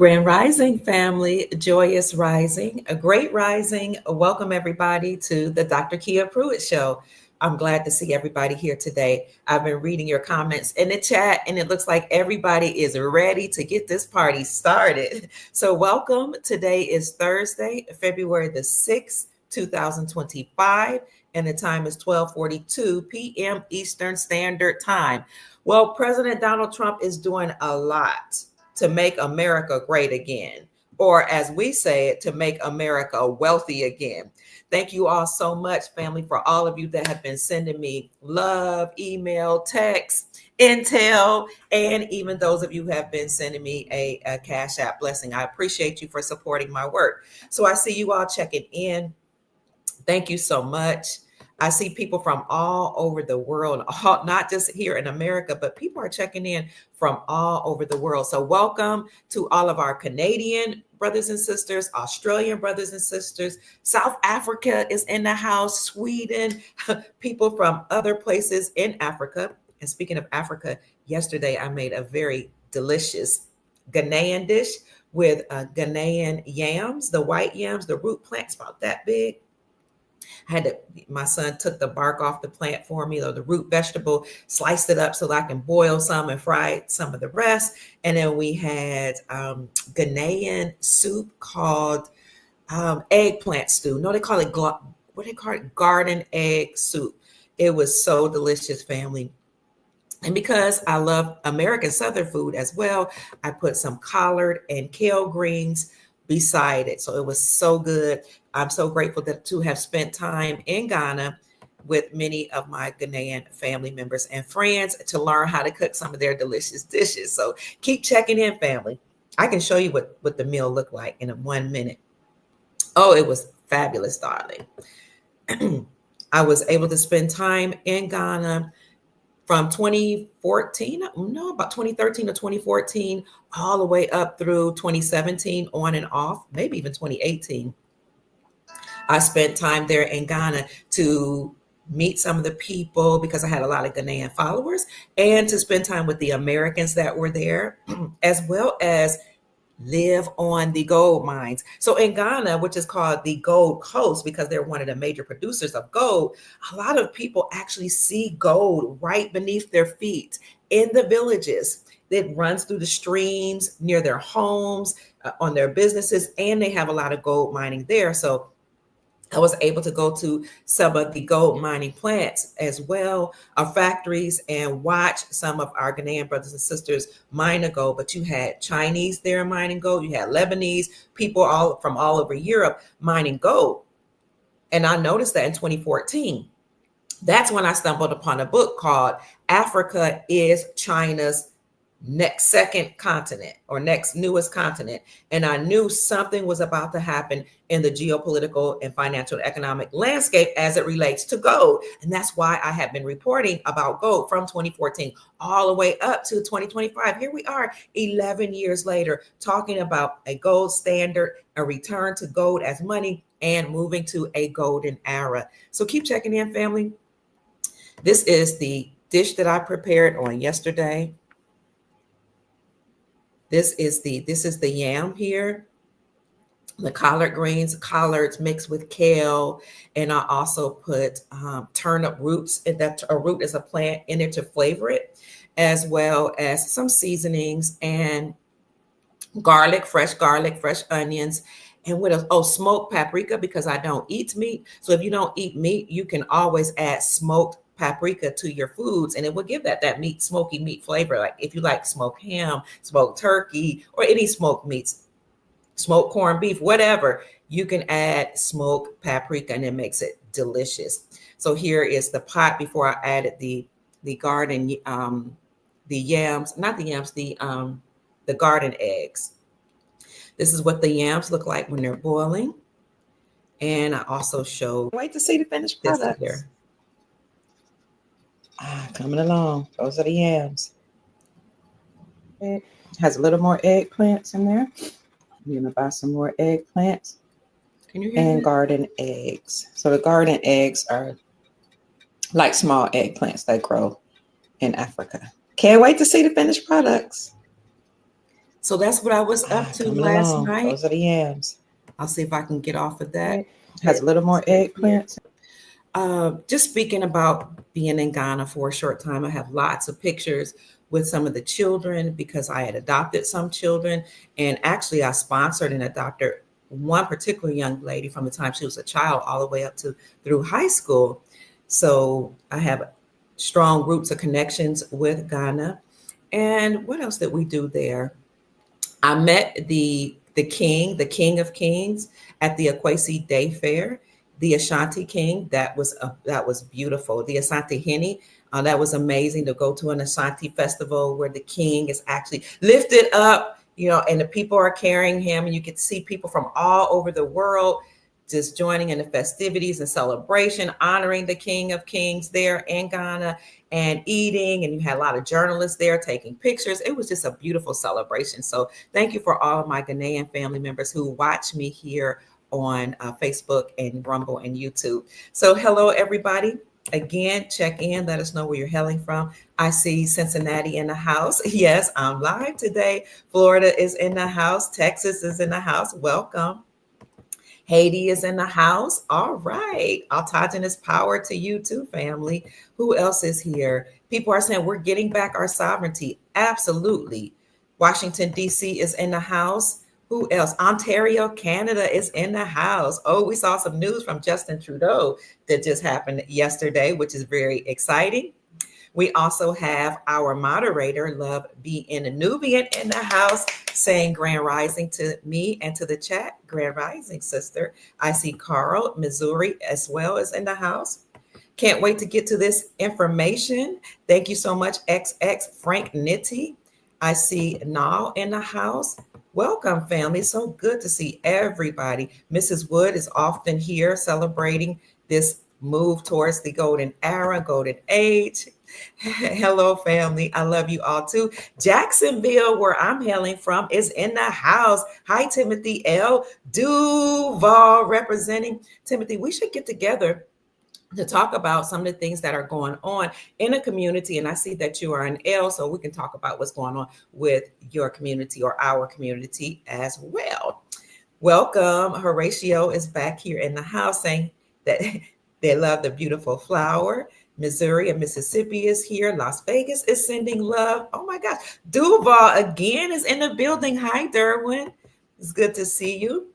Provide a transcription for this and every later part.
Grand Rising family, joyous rising, a great rising. Welcome everybody to the Dr. Kia Pruitt Show. I'm glad to see everybody here today. I've been reading your comments in the chat, and it looks like everybody is ready to get this party started. So welcome. Today is Thursday, February the 6th, 2025, and the time is 12:42 p.m. Eastern Standard Time. Well, President Donald Trump is doing a lot to make America great again, or as we say it, to make America wealthy again. Thank you all so much, family, for all of you that have been sending me love, email, text, intel, and even those of you who have been sending me a Cash App blessing. I appreciate you for supporting my work. So I see you all checking in. Thank you so much. I see people from all over the world, not just here in America, but people are checking in from all over the world. So welcome to all of our Canadian brothers and sisters, Australian brothers and sisters. South Africa is in the house, Sweden, people from other places in Africa. And speaking of Africa, yesterday I made a very delicious Ghanaian dish with Ghanaian yams, the white yams, the root plants about that big. My son took the bark off the plant for me, or the root vegetable, sliced it up so that I can boil some and fry some of the rest. And then we had Ghanaian soup called eggplant stew. No, they call it garden egg soup. It was so delicious, family. And because I love American Southern food as well, I put some collard and kale greens beside it. So it was so good. I'm so grateful to have spent time in Ghana with many of my Ghanaian family members and friends to learn how to cook some of their delicious dishes. So keep checking in, family. I can show you what the meal looked like in 1 minute. Oh, it was fabulous, darling. I was able to spend time in Ghana from 2013 to 2014, all the way up through 2017, on and off, maybe even 2018. I spent time there in Ghana to meet some of the people because I had a lot of Ghanaian followers, and to spend time with the Americans that were there, as well as live on the gold mines. So in Ghana, which is called the Gold Coast because they're one of the major producers of gold, a lot of people actually see gold right beneath their feet in the villages. It runs through the streams near their homes, on their businesses, and they have a lot of gold mining there. So I was able to go to some of the gold mining plants as well, our factories, and watch some of our Ghanaian brothers and sisters mine the gold. But you had Chinese there mining gold. You had Lebanese people from all over Europe mining gold. And I noticed that in 2014. That's when I stumbled upon a book called Africa is China's second continent, or next newest continent. And I knew something was about to happen in the geopolitical and financial and economic landscape as it relates to gold. And that's why I have been reporting about gold from 2014 all the way up to 2025. Here we are 11 years later, talking about a gold standard, a return to gold as money, and moving to a golden era. So keep checking in, family. This is the dish that I prepared on yesterday. This is the yam here, the collard greens, collards mixed with kale, and I also put turnip roots. That a root is a plant in it to flavor it, as well as some seasonings and garlic, fresh onions, and with smoked paprika, because I don't eat meat. So if you don't eat meat, you can always add smoked paprika to your foods, and it will give that smoky meat flavor. Like if you like smoked ham, smoked turkey, or any smoked meats, smoked corned beef, whatever, you can add smoked paprika, and it makes it delicious. So here is the pot before I added the garden, the yams, not the yams, the garden eggs. This is what the yams look like when they're boiling. And I also showed, wait to see the finished product here. Coming along. Those are the yams. It has a little more eggplants in there. I'm going to buy some more eggplants. Can you hear me? Garden eggs. So the garden eggs are like small eggplants that grow in Africa. Can't wait to see the finished products. So that's what I was up to Coming last along. night. Those are the yams. I'll see if I can get off of that. Right. Has a little more eggplant. Just speaking about being in Ghana for a short time, I have lots of pictures with some of the children because I had adopted some children. And actually, I sponsored and adopted one particular young lady from the time she was a child all the way up to through high school. So I have strong roots of connections with Ghana. And what else did we do there? I met the king of kings, at the Akwesi Day Fair, the Ashanti King. That was beautiful. The Asante Henny. That was amazing to go to an Ashanti festival where the king is actually lifted up, and the people are carrying him, and you get to see people from all over the world just joining in the festivities and celebration, honoring the King of Kings there in Ghana and eating. And you had a lot of journalists there taking pictures. It was just a beautiful celebration. So thank you for all of my Ghanaian family members who watch me here on Facebook and Rumble and YouTube. So hello, everybody. Again, check in. Let us know where you're hailing from. I see Cincinnati in the house. Yes, I'm live today. Florida is in the house. Texas is in the house. Welcome. Haiti is in the house. All right. Autogenous power to you too, family. Who else is here? People are saying we're getting back our sovereignty. Absolutely. Washington, D.C. is in the house. Who else? Ontario, Canada is in the house. Oh, we saw some news from Justin Trudeau that just happened yesterday, which is very exciting. We also have our moderator, Love Be in a Nubian, in the house saying Grand Rising to me and to the chat. Grand Rising, sister. I see Carl, Missouri, as well as in the house. Can't wait to get to this information. Thank you so much, XX Frank Nitty. I see Nal in the house. Welcome, family. So good to see everybody. Mrs. Wood is often here celebrating this move towards the golden era, golden age. Hello, family. I love you all too. Jacksonville, where I'm hailing from, is in the house. Hi, Timothy L. Duval representing. Timothy, we should get together to talk about some of the things that are going on in a community. And I see that you are an L, so we can talk about what's going on with your community or our community as well. Welcome. Horatio is back here in the house saying that they love the beautiful flower. Missouri and Mississippi is here. Las Vegas is sending love. Oh my gosh. Duval again is in the building. Hi, Derwin. It's good to see you.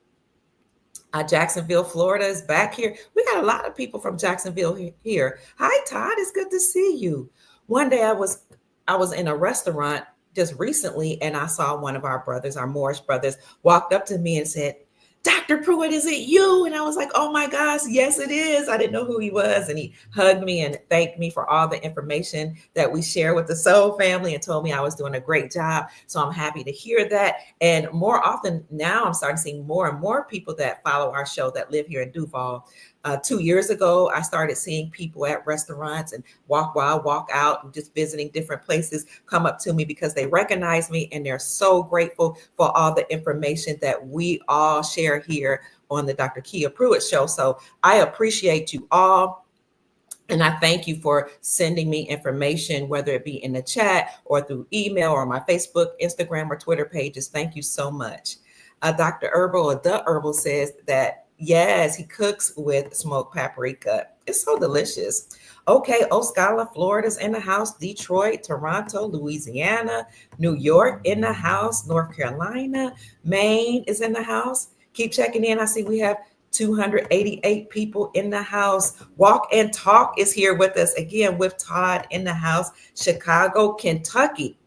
Jacksonville, Florida is back here. We got a lot of people from Jacksonville here. Hi, Todd. It's good to see you. One day I was in a restaurant just recently, and I saw one of our brothers, our Moorish brothers, walked up to me and said, Dr. Pruitt, is it you? And I was like, oh my gosh, yes, it is. I didn't know who he was. And he hugged me and thanked me for all the information that we share with the Soul family and told me I was doing a great job. So I'm happy to hear that. And more often now, I'm starting to see more and more people that follow our show that live here in Duval. 2 years ago, I started seeing people at restaurants and walk out, and just visiting different places come up to me because they recognize me and they're so grateful for all the information that we all share here on the Dr. Kia Pruitt Show. So I appreciate you all. And I thank you for sending me information, whether it be in the chat or through email or my Facebook, Instagram, or Twitter pages. Thank you so much. Dr. Herbal, or The Herbal, says that yes, he cooks with smoked paprika. It's so delicious. Okay, Osceola, Florida's in the house. Detroit, Toronto, Louisiana, New York in the house. North Carolina, Maine is in the house. Keep checking in. I see we have 288 people in the house. Walk and Talk is here with us again with Todd in the house. Chicago, Kentucky.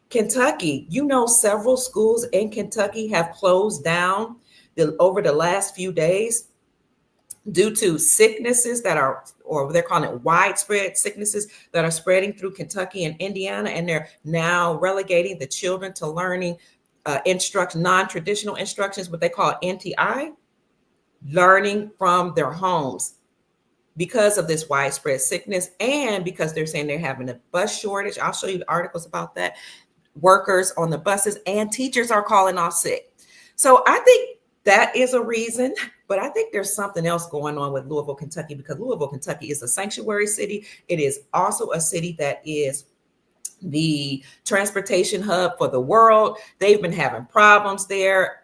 Kentucky, several schools in Kentucky have closed down over the last few days due to sicknesses that are, or they're calling it widespread sicknesses that are spreading through Kentucky and Indiana. And they're now relegating the children to learning non-traditional instructions, what they call NTI, learning from their homes because of this widespread sickness, and because they're saying they're having a bus shortage. I'll show you the articles about that. Workers on the buses and teachers are calling off sick. So I think that is a reason, but I think there's something else going on with Louisville, Kentucky, because Louisville, Kentucky is a sanctuary city. It is also a city that is the transportation hub for the world. They've been having problems there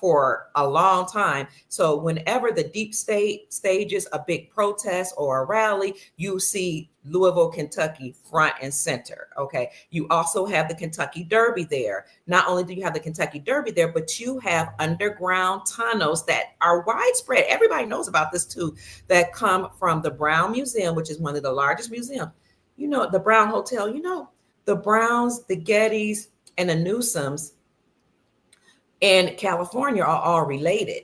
for a long time. So whenever the deep state stages a big protest or a rally, you see Louisville, Kentucky front and center. Okay. You also have the Kentucky Derby there. Not only do you have the Kentucky Derby there, but you have underground tunnels that are widespread. Everybody knows about this too, that come from the Brown Museum, which is one of the largest museums. You know, the Brown Hotel, you know, the Browns, the Gettys, and the Newsomes in California are all related.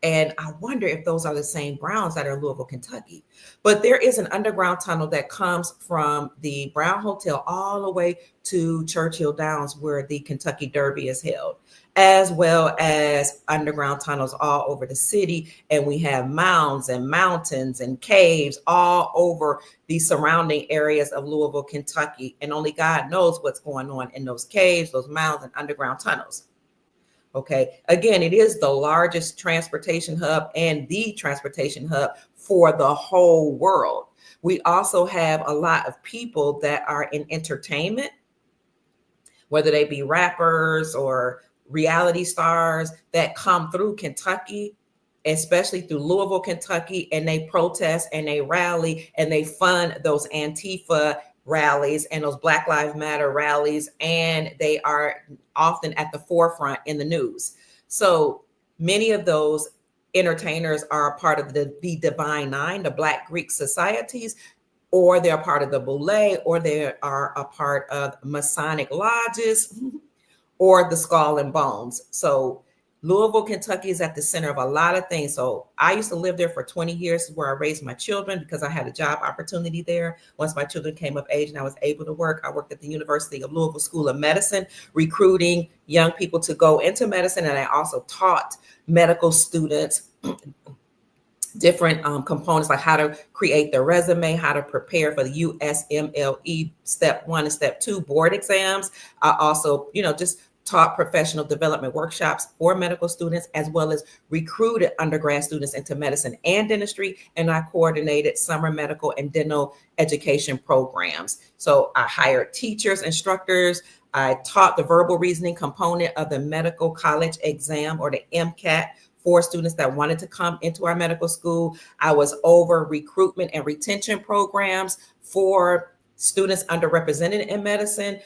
And I wonder if those are the same Browns that are in Louisville, Kentucky. But there is an underground tunnel that comes from the Brown Hotel all the way to Churchill Downs, where the Kentucky Derby is held, as well as underground tunnels all over the city. And we have mounds and mountains and caves all over the surrounding areas of Louisville, Kentucky. And only God knows what's going on in those caves, those mounds, and underground tunnels. Okay. Again, it is the largest transportation hub and the transportation hub for the whole world. We also have a lot of people that are in entertainment, whether they be rappers or reality stars, that come through Kentucky, especially through Louisville, Kentucky, and they protest and they rally and they fund those Antifa rallies and those Black Lives Matter rallies, and they are often at the forefront in the news. So many of those entertainers are a part of the Divine Nine, the Black Greek societies, or they're part of the Boule, or they are a part of Masonic lodges, or the Skull and Bones. So Louisville, Kentucky is at the center of a lot of things. So I used to live there for 20 years, where I raised my children, because I had a job opportunity there. Once my children came of age and I was able to work, I worked at the University of Louisville School of Medicine, recruiting young people to go into medicine. And I also taught medical students different components, like how to create their resume, how to prepare for the USMLE Step 1 and Step 2 board exams. I also, just taught professional development workshops for medical students, as well as recruited undergrad students into medicine and dentistry. And I coordinated summer medical and dental education programs. So I hired teachers, instructors. I taught the verbal reasoning component of the medical college exam, or the MCAT, for students that wanted to come into our medical school. I was over recruitment and retention programs for students underrepresented in medicine,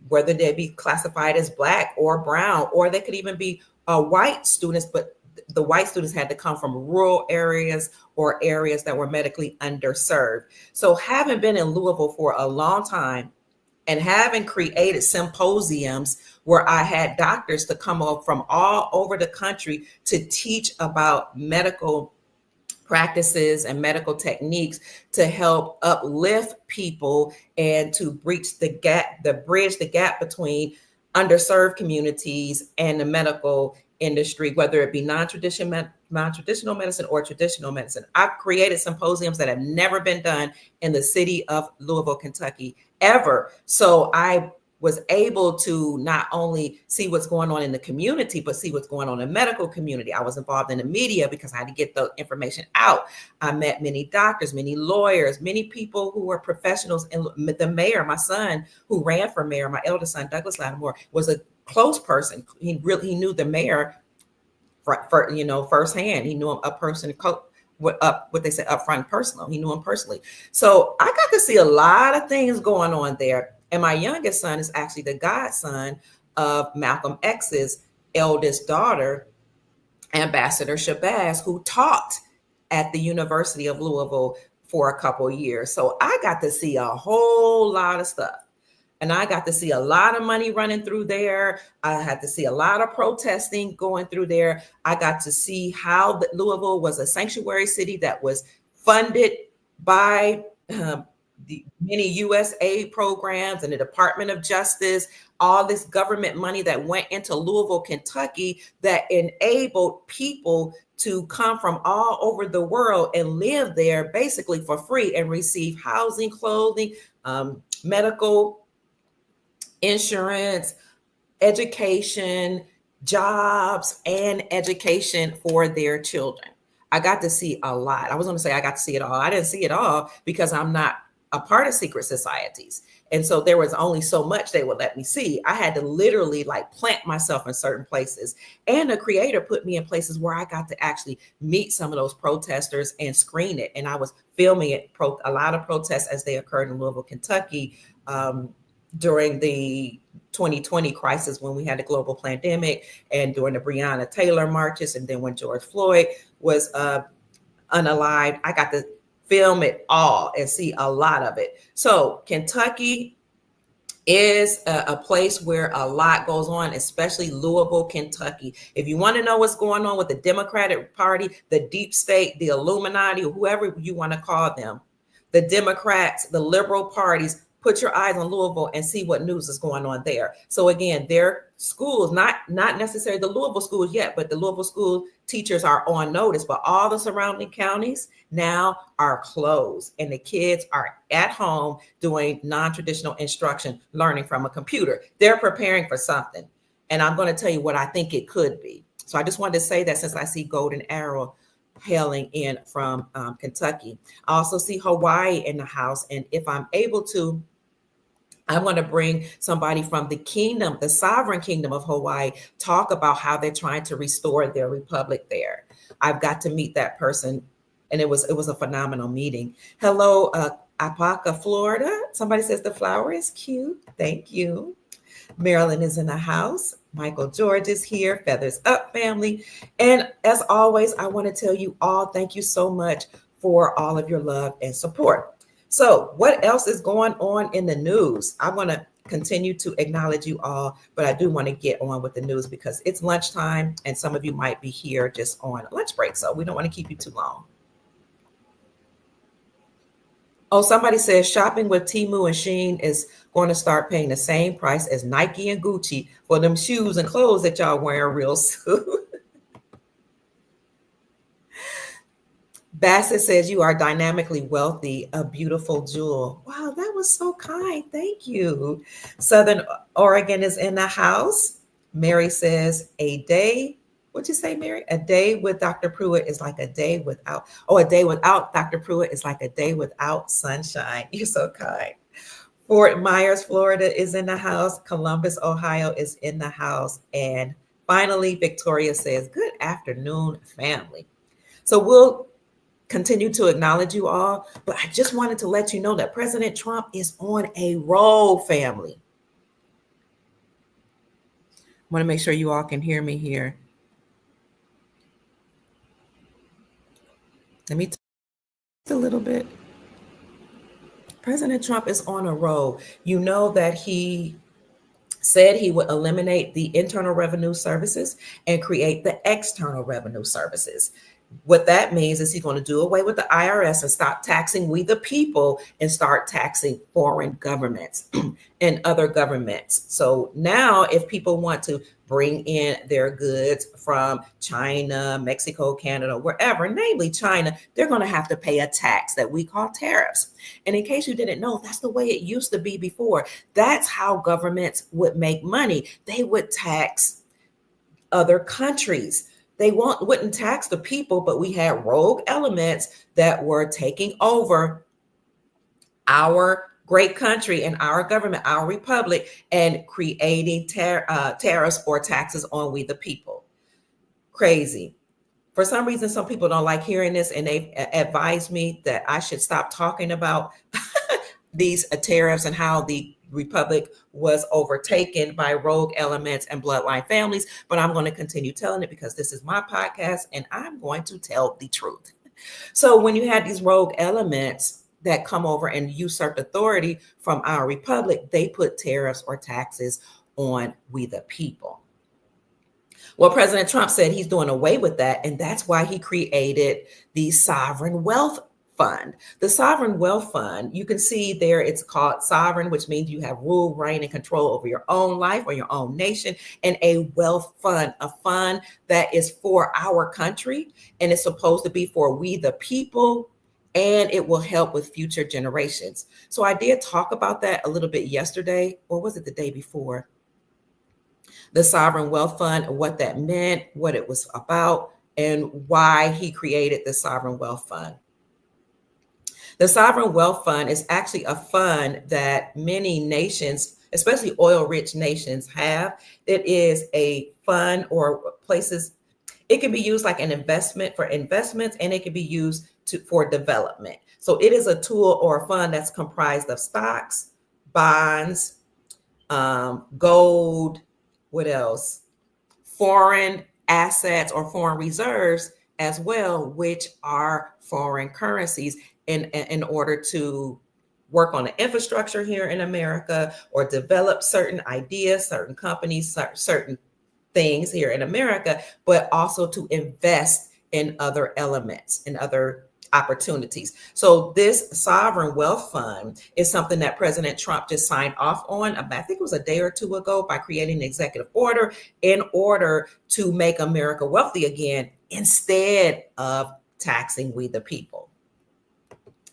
whether they be classified as Black or brown, or they could even be white students, but the white students had to come from rural areas or areas that were medically underserved. So having been in Louisville for a long time, and having created symposiums where I had doctors to come up from all over the country to teach about medical practices and medical techniques to help uplift people and to bridge the gap between underserved communities and the medical industry, whether it be non-traditional medicine or traditional medicine. I've created symposiums that have never been done in the city of Louisville, Kentucky, ever. So I was able to not only see what's going on in the community, but see what's going on in the medical community. I was involved in the media because I had to get the information out. I met many doctors, many lawyers, many people who were professionals. And the mayor, my son, who ran for mayor, my eldest son, Douglas Lattimore, was a close person. He knew the mayor for firsthand. He knew him up person, what they say up front personal. He knew him personally. So I got to see a lot of things going on there. And my youngest son is actually the godson of Malcolm X's eldest daughter, Ambassador Shabazz, who taught at the University of Louisville for a couple of years. So I got to see a whole lot of stuff. And I got to see a lot of money running through there. I had to see a lot of protesting going through there. I got to see how Louisville was a sanctuary city that was funded by the many U.S. aid programs and the Department of Justice, all this government money that went into Louisville, Kentucky, that enabled people to come from all over the world and live there basically for free and receive housing, clothing, medical, insurance, education, jobs, and education for their children. I got to see a lot. I was going to say I got to see it all. I didn't see it all because I'm not a part of secret societies. And so there was only so much they would let me see. I had to literally like plant myself in certain places. And the creator put me in places where I got to actually meet some of those protesters and screen it. And I was filming it, a lot of protests as they occurred in Louisville, Kentucky, during the 2020 crisis when we had a global pandemic, and during the Breonna Taylor marches, and then when George Floyd was unalived. I got to film it all and see a lot of it. So Kentucky is a place where a lot goes on, especially Louisville, Kentucky. If you want to know what's going on with the Democratic Party, the deep state, the Illuminati, or whoever you want to call them, the Democrats, the liberal parties, put your eyes on Louisville and see what news is going on there. So again, their schools, not necessarily the Louisville schools yet, but the Louisville school teachers are on notice, but all the surrounding counties now are closed, and the kids are at home doing non-traditional instruction, learning from a computer. They're preparing for something. And I'm going to tell you what I think it could be. So I just wanted to say that since I see Golden Arrow hailing in from Kentucky. I also see Hawaii in the house. And if I'm able to, I want to bring somebody from the kingdom, the sovereign kingdom of Hawaii, talk about how they're trying to restore their republic there. I've got to meet that person, and it was a phenomenal meeting. Hello, Apaka, Florida. Somebody says the flower is cute. Thank you. Marilyn is in the house. Michael George is here. Feathers Up family. And as always, I want to tell you all, thank you so much for all of your love and support. So what else is going on in the news? I want to continue to acknowledge you all, but I do want to get on with the news because it's lunchtime and some of you might be here just on lunch break. So we don't want to keep you too long. Oh, somebody says shopping with Temu and Shein is going to start paying the same price as Nike and Gucci for them shoes and clothes that y'all wearing real soon. Bassett says you are dynamically wealthy, a beautiful jewel. Wow, that was so kind. Thank you. Southern Oregon is in the house. Mary says a day. What'd you say, Mary? A day with Dr. Pruitt is like a day without, a day without Dr. Pruitt is like a day without sunshine. You're so kind. Fort Myers, Florida is in the house. Columbus, Ohio is in the house. And finally, Victoria says, good afternoon, family. So we'll continue to acknowledge you all, but I just wanted to let you know that President Trump is on a roll, family. I want to make sure you all can hear me here. Let me talk a little bit. President Trump is on a roll. You know that he said he would eliminate the Internal Revenue Services and create the External Revenue Services. What that means is he's going to do away with the IRS and stop taxing we the people and start taxing foreign governments and other governments. So now if people want to bring in their goods from China, Mexico, Canada, wherever, namely China, they're going to have to pay a tax that we call tariffs. And in case you didn't know, that's the way it used to be before. That's how governments would make money. They would tax other countries. They wouldn't tax the people, but we had rogue elements that were taking over our great country and our government, our republic, and creating tariffs or taxes on we the people. Crazy. For some reason, some people don't like hearing this, and they advised me that I should stop talking about these tariffs and how the republic was overtaken by rogue elements and bloodline families, but I'm going to continue telling it because this is my podcast and I'm going to tell the truth. So when you had these rogue elements that come over and usurp authority from our republic, they put tariffs or taxes on we the people. Well, President Trump said he's doing away with that, and that's why he created the Sovereign Wealth Fund. The Sovereign Wealth Fund, you can see there it's called sovereign, which means you have rule, reign, and control over your own life or your own nation, and a wealth fund, a fund that is for our country, and it's supposed to be for we the people, and it will help with future generations. So I did talk about that a little bit yesterday, or was it the day before? The Sovereign Wealth Fund, what that meant, what it was about, and why he created the Sovereign Wealth Fund. The Sovereign Wealth Fund is actually a fund that many nations, especially oil-rich nations, have. It is a fund or places. It can be used like an investment for investments, and it can be used for development. So it is a tool or a fund that's comprised of stocks, bonds, gold, what else? Foreign assets or foreign reserves as well, which are foreign currencies in order to work on the infrastructure here in America or develop certain ideas, certain companies, certain things here in America, but also to invest in other elements and other opportunities. So this sovereign wealth fund is something that President Trump just signed off on, I think it was a day or two ago, by creating an executive order in order to make America wealthy again instead of taxing we the people.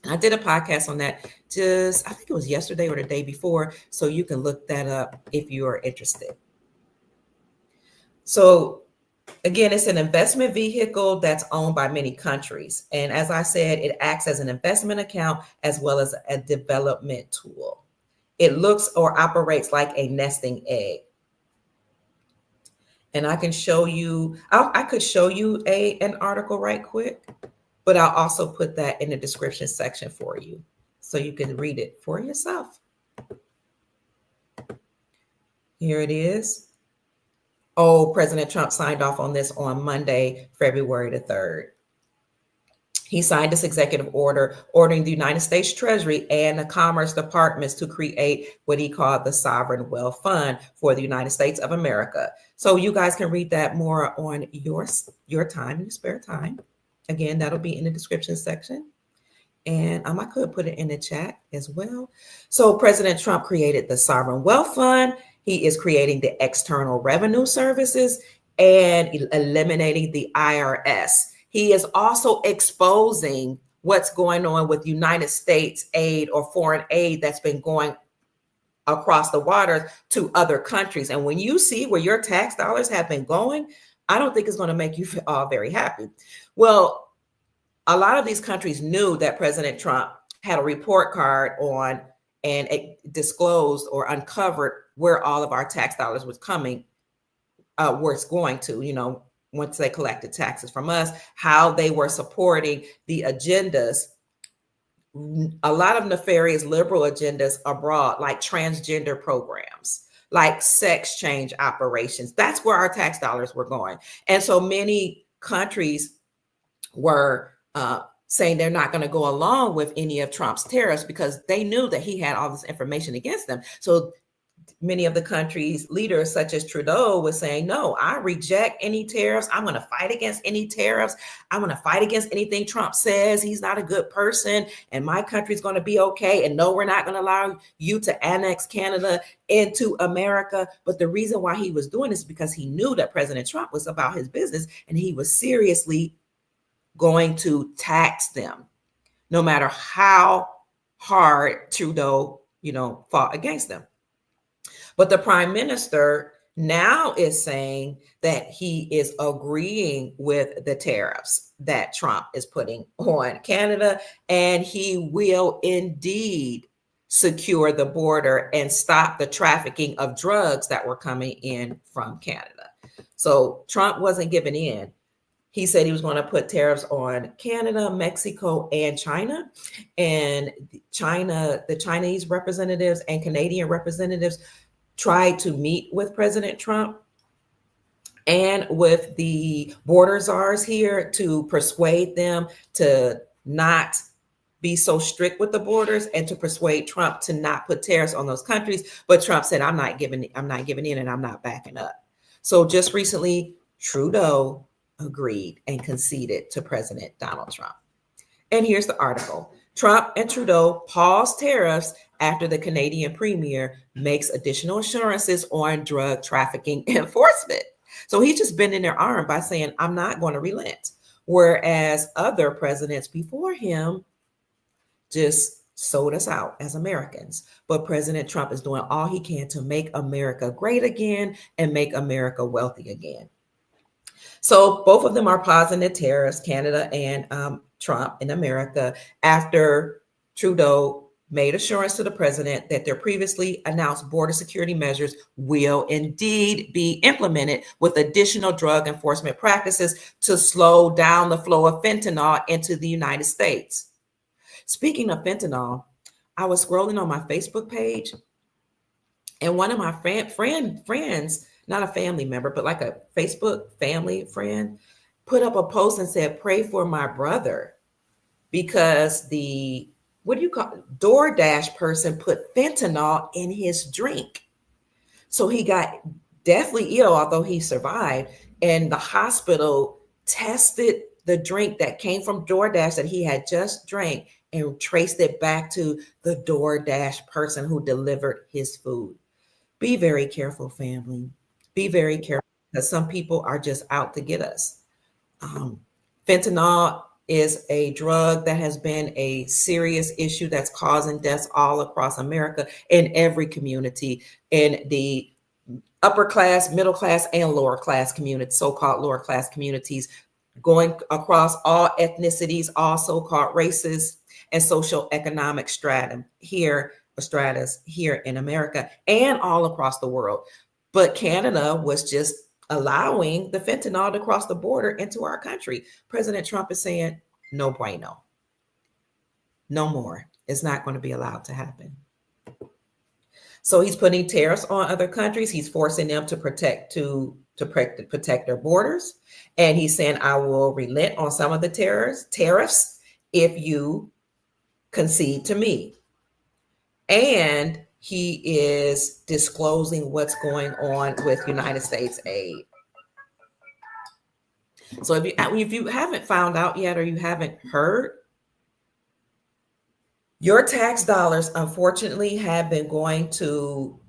I did a podcast on that I think it was yesterday or the day before, so you can look that up if you are interested. So again, it's an investment vehicle that's owned by many countries. And as I said, it acts as an investment account as well as a development tool. It looks or operates like a nesting egg. And I can show you, I could show you an article right quick, but I'll also put that in the description section for you so you can read it for yourself. Here it is. Oh, President Trump signed off on this on Monday, February the 3rd. He signed this executive order ordering the United States Treasury and the Commerce Departments to create what he called the Sovereign Wealth Fund for the United States of America. So you guys can read that more on your time, in your spare time. Again, that'll be in the description section. And I could put it in the chat as well. So President Trump created the Sovereign Wealth Fund. He is creating the External Revenue Services and eliminating the IRS. He is also exposing what's going on with United States aid or foreign aid that's been going across the waters to other countries. And when you see where your tax dollars have been going, I don't think it's going to make you all very happy. Well, a lot of these countries knew that President Trump had a report card on and it disclosed or uncovered where all of our tax dollars was coming, where it's going to, once they collected taxes from us, how they were supporting the agendas, a lot of nefarious liberal agendas abroad, like transgender programs, like sex change operations. That's where our tax dollars were going. And so many countries were saying they're not going to go along with any of Trump's tariffs because they knew that he had all this information against them. So many of the country's leaders, such as Trudeau, was saying, no, I reject any tariffs. I'm going to fight against any tariffs. I'm going to fight against anything Trump says. He's not a good person and my country's going to be okay. And no, we're not going to allow you to annex Canada into America. But the reason why he was doing this is because he knew that President Trump was about his business and he was seriously going to tax them, no matter how hard Trudeau, fought against them. But the prime minister now is saying that he is agreeing with the tariffs that Trump is putting on Canada, and he will indeed secure the border and stop the trafficking of drugs that were coming in from Canada. So Trump wasn't giving in. He said he was going to put tariffs on Canada, Mexico, and China. And the Chinese representatives and Canadian representatives tried to meet with President Trump and with the border czars here to persuade them to not be so strict with the borders and to persuade Trump to not put tariffs on those countries. But Trump said, I'm not giving in and I'm not backing up. So just recently, Trudeau agreed and conceded to President Donald Trump. And here's the article. Trump and Trudeau pause tariffs after the Canadian premier makes additional assurances on drug trafficking enforcement. So he's just bending their arm by saying, I'm not going to relent. Whereas other presidents before him just sold us out as Americans. But President Trump is doing all he can to make America great again and make America wealthy again. So both of them are pausing the tariffs, Canada and Trump in America, after Trudeau made assurance to the president that their previously announced border security measures will indeed be implemented with additional drug enforcement practices to slow down the flow of fentanyl into the United States. Speaking of fentanyl, I was scrolling on my Facebook page, and one of my friends, not a family member, but like a Facebook family friend, put up a post and said, "Pray for my brother," because the what do you call it? DoorDash person put fentanyl in his drink. So he got deathly ill, although he survived. And the hospital tested the drink that came from DoorDash that he had just drank and traced it back to the DoorDash person who delivered his food. Be very careful, family. Be very careful, because some people are just out to get us. Fentanyl is a drug that has been a serious issue that's causing deaths all across America, in every community, in the upper class, middle class, and lower class communities, so-called lower class communities, going across all ethnicities, all so-called races, and social economic stratum stratus here in America and all across the world. But Canada was just allowing the fentanyl to cross the border into our country. President Trump is saying, no bueno. No more. It's not going to be allowed to happen. So he's putting tariffs on other countries. He's forcing them to protect their borders. And he's saying, I will relent on some of the tariffs if you concede to me. And he is disclosing what's going on with United States aid. So if you haven't found out yet, or you haven't heard, your tax dollars, unfortunately, have been going to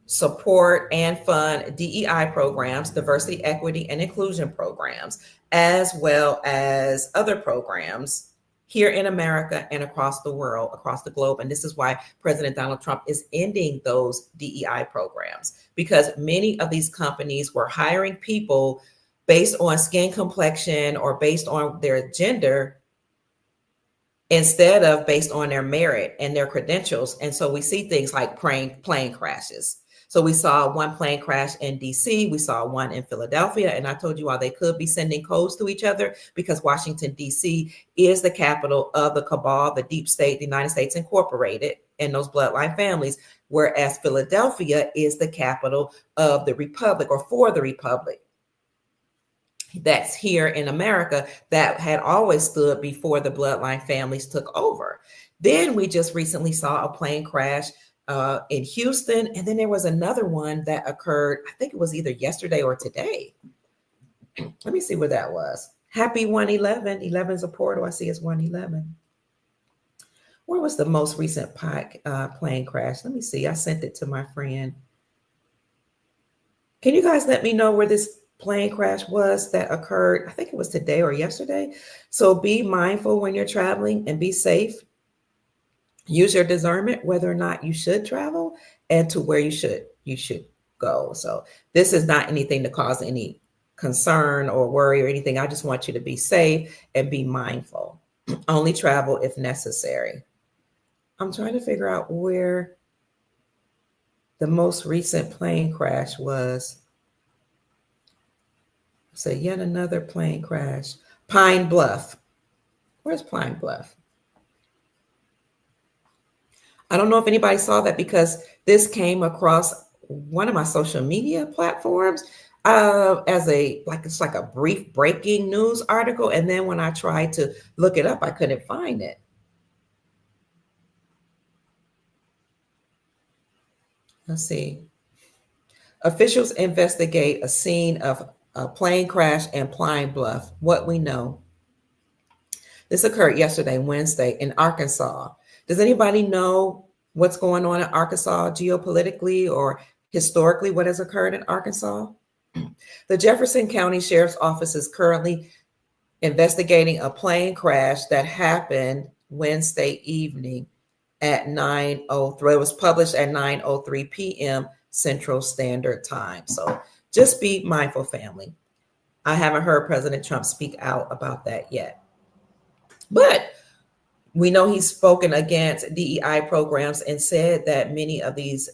support and fund DEI programs, diversity, equity, and inclusion programs, as well as other programs here in America and across the world, across the globe. And this is why President Donald Trump is ending those DEI programs, because many of these companies were hiring people based on skin complexion or based on their gender, instead of based on their merit and their credentials. And so we see things like plane crashes. So we saw one plane crash in DC, we saw one in Philadelphia, and I told you all they could be sending codes to each other, because Washington, DC is the capital of the cabal, the deep state, the United States Incorporated, and those bloodline families, whereas Philadelphia is the capital of the Republic, or for the Republic. That's here in America, that had always stood before the bloodline families took over. Then we just recently saw a plane crash in Houston. And then there was another one that occurred, I think it was either yesterday or today. Let me see where that was. Happy 111. 11 is a portal. I see it's 111. Where was the most recent plane crash? Let me see. I sent it to my friend. Can you guys let me know where this plane crash was that occurred? I think it was today or yesterday. So be mindful when you're traveling and be safe. Use your discernment whether or not you should travel and to where you should go. So this is not anything to cause any concern or worry or anything. I just want you to be safe and be mindful. Only travel if necessary. I'm trying to figure out where the most recent plane crash was. So yet another plane crash. Pine Bluff. Where's Pine Bluff? I don't know if anybody saw that, because this came across one of my social media platforms as it's like a brief breaking news article. And then when I tried to look it up, I couldn't find it. Let's see. Officials investigate a scene of a plane crash in Pine Bluff. What we know. This occurred yesterday, Wednesday, in Arkansas. Does anybody know what's going on in Arkansas geopolitically or historically? What has occurred in Arkansas? The Jefferson County Sheriff's Office is currently investigating a plane crash that happened Wednesday evening at 9:03. It was published at 9:03 p.m. Central Standard Time. So just be mindful, family. I haven't heard President Trump speak out about that yet. But We know he's spoken against DEI programs and said that many of these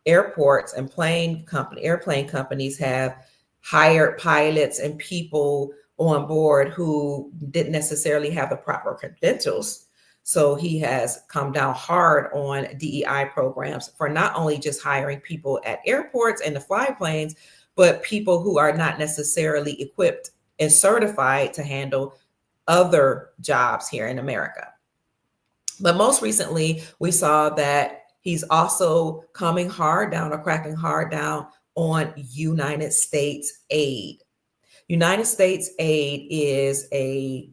airports and airplane companies have hired pilots and people on board who didn't necessarily have the proper credentials. So he has come down hard on DEI programs for not only just hiring people at airports and to fly planes, but people who are not necessarily equipped and certified to handle other jobs here in America. But most recently, we saw that he's also coming hard down or cracking hard down on United States aid. United States aid is a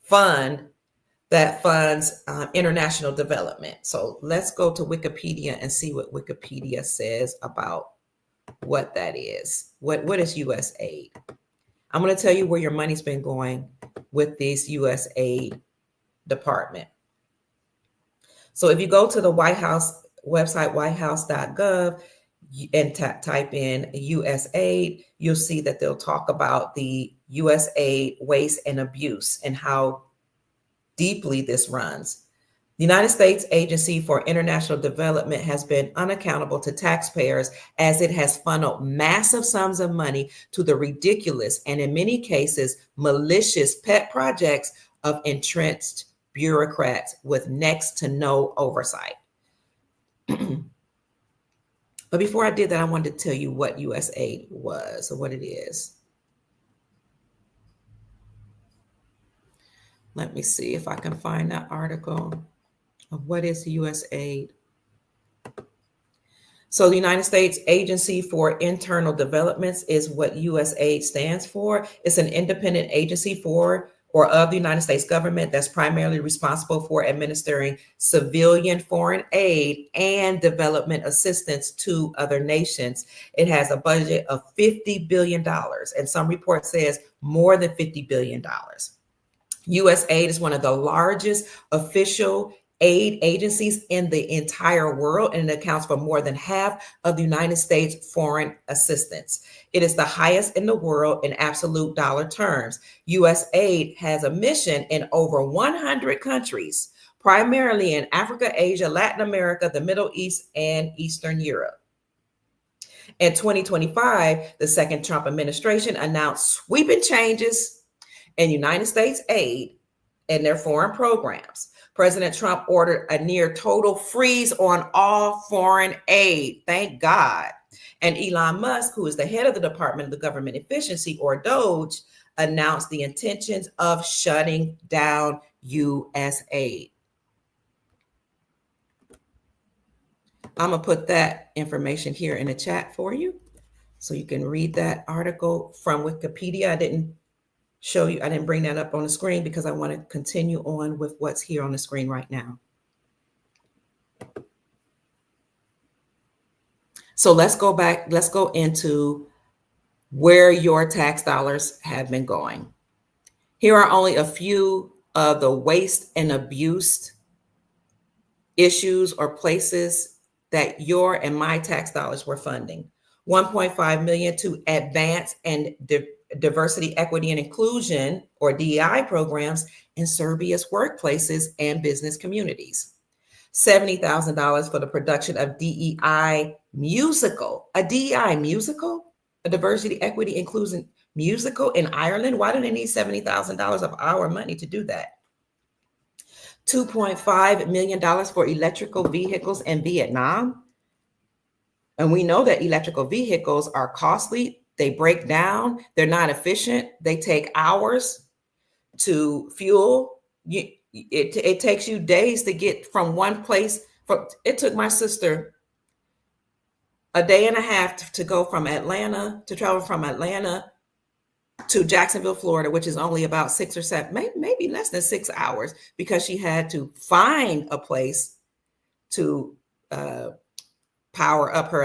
fund that funds international development. So let's go to Wikipedia and see what Wikipedia says about what that is. What is U.S. aid? I'm going to tell you where your money's been going with this U.S. aid department. So if you go to the White House website, whitehouse.gov, and type in USAID, you'll see that they'll talk about the USAID waste and abuse and how deeply this runs. The United States Agency for International Development has been unaccountable to taxpayers as it has funneled massive sums of money to the ridiculous and in many cases malicious pet projects of entrenched bureaucrats with next to no oversight. But before I did that, I wanted to tell you what USAID was or what it is. Let me see if I can find that article of what is USAID. So the United States Agency for Internal Developments is what USAID stands for. It's an independent agency for or of the United States government that's primarily responsible for administering civilian foreign aid and development assistance to other nations. It has a budget of $50 billion, and some report says more than $50 billion. USAID is one of the largest official aid agencies in the entire world, and it accounts for more than half of the United States foreign assistance. It is the highest in the world in absolute dollar terms. USAID has a mission in over 100 countries, primarily in Africa, Asia, Latin America, the Middle East, and Eastern Europe. In 2025, the second Trump administration announced sweeping changes in United States aid and their foreign programs. President Trump ordered a near total freeze on all foreign aid. Thank God. And Elon Musk, who is the head of the Department of Government Efficiency, or DOGE, announced the intentions of shutting down U.S. aid. I'm going to put that information here in the chat for you so you can read that article from Wikipedia. I didn't bring that up on the screen because I want to continue on with what's here on the screen right now. So let's go into where your tax dollars have been going. Here are only a few of the waste and abuse issues or places that your and my tax dollars were funding. $1.5 million to advance and diversity, equity, and inclusion, or DEI programs in Serbia's workplaces and business communities. $70,000 for the production of DEI musical, a diversity, equity, inclusion musical in Ireland. Why do they need $70,000 of our money to do that? $2.5 million for electrical vehicles in Vietnam. And we know that electrical vehicles are costly. They break down. They're not efficient. They take hours to fuel. It takes you days to get from one place. It took my sister a day and a half to travel from Atlanta to Jacksonville, Florida, which is only about 6 or 7, maybe less than 6 hours, because she had to find a place to power up her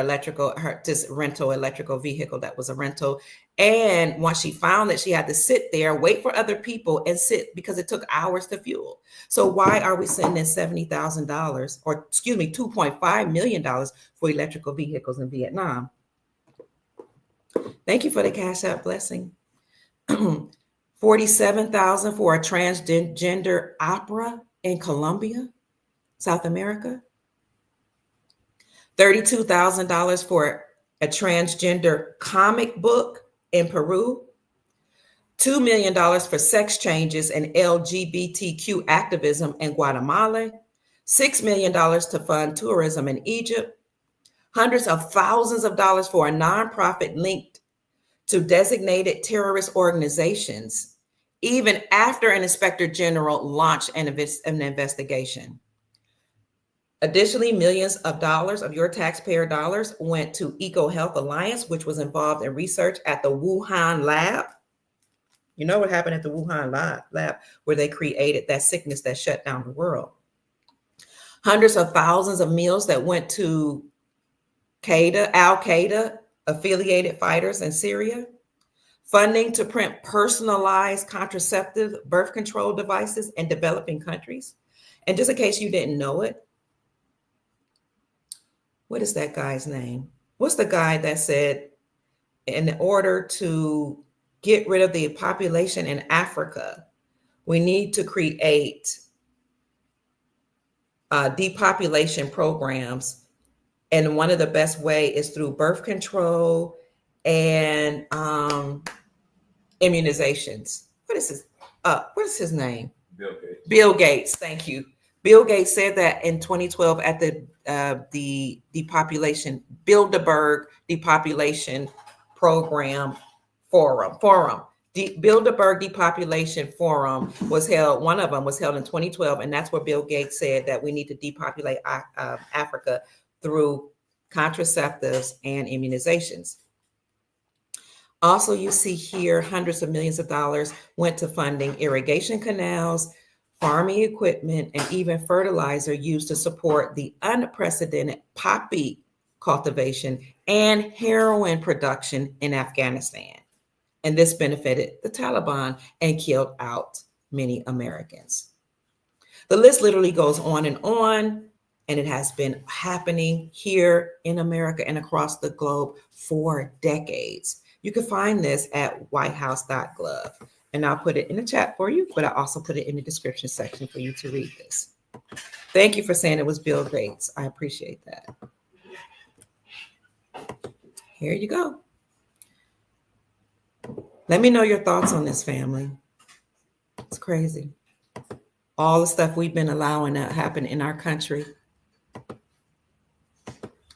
rental electrical vehicle that was a rental. And once she found that, she had to sit there, wait for other people and sit, because it took hours to fuel. So why are we sending $70,000 or $2.5 million for electrical vehicles in Vietnam? Thank you for the Cash App blessing. $47,000 for a transgender opera in Colombia, South America. $32,000 for a transgender comic book in Peru. $2 million for sex changes and LGBTQ activism in Guatemala. $6 million to fund tourism in Egypt. Hundreds of thousands of dollars for a nonprofit linked to designated terrorist organizations, even after an inspector general launched an investigation. Additionally, millions of dollars of your taxpayer dollars went to EcoHealth Alliance, which was involved in research at the Wuhan lab. You know what happened at the Wuhan lab where they created that sickness that shut down the world. Hundreds of thousands of meals that went to Al-Qaeda affiliated fighters in Syria. Funding to print personalized contraceptive birth control devices in developing countries. And just in case you didn't know it, what is that guy's name? What's the guy that said in order to get rid of the population in Africa, we need to create depopulation programs. And one of the best way is through birth control and immunizations. What is his name? Bill Gates. Bill Gates. Thank you. Bill Gates said that in 2012 at the depopulation Bilderberg Depopulation Program Forum. Bilderberg Depopulation Forum was held. One of them was held in 2012, and that's where Bill Gates said that we need to depopulate Africa through contraceptives and immunizations. Also, you see here hundreds of millions of dollars went to funding irrigation canals, farming equipment, and even fertilizer used to support the unprecedented poppy cultivation and heroin production in Afghanistan. And this benefited the Taliban and killed out many Americans. The list literally goes on, and it has been happening here in America and across the globe for decades. You can find this at whitehouse.gov, and I'll put it in the chat for you, but I also put it in the description section for you to read this. Thank you for saying it was Bill Gates. I appreciate that. Here you go. Let me know your thoughts on this, family. It's crazy. All the stuff we've been allowing to happen in our country.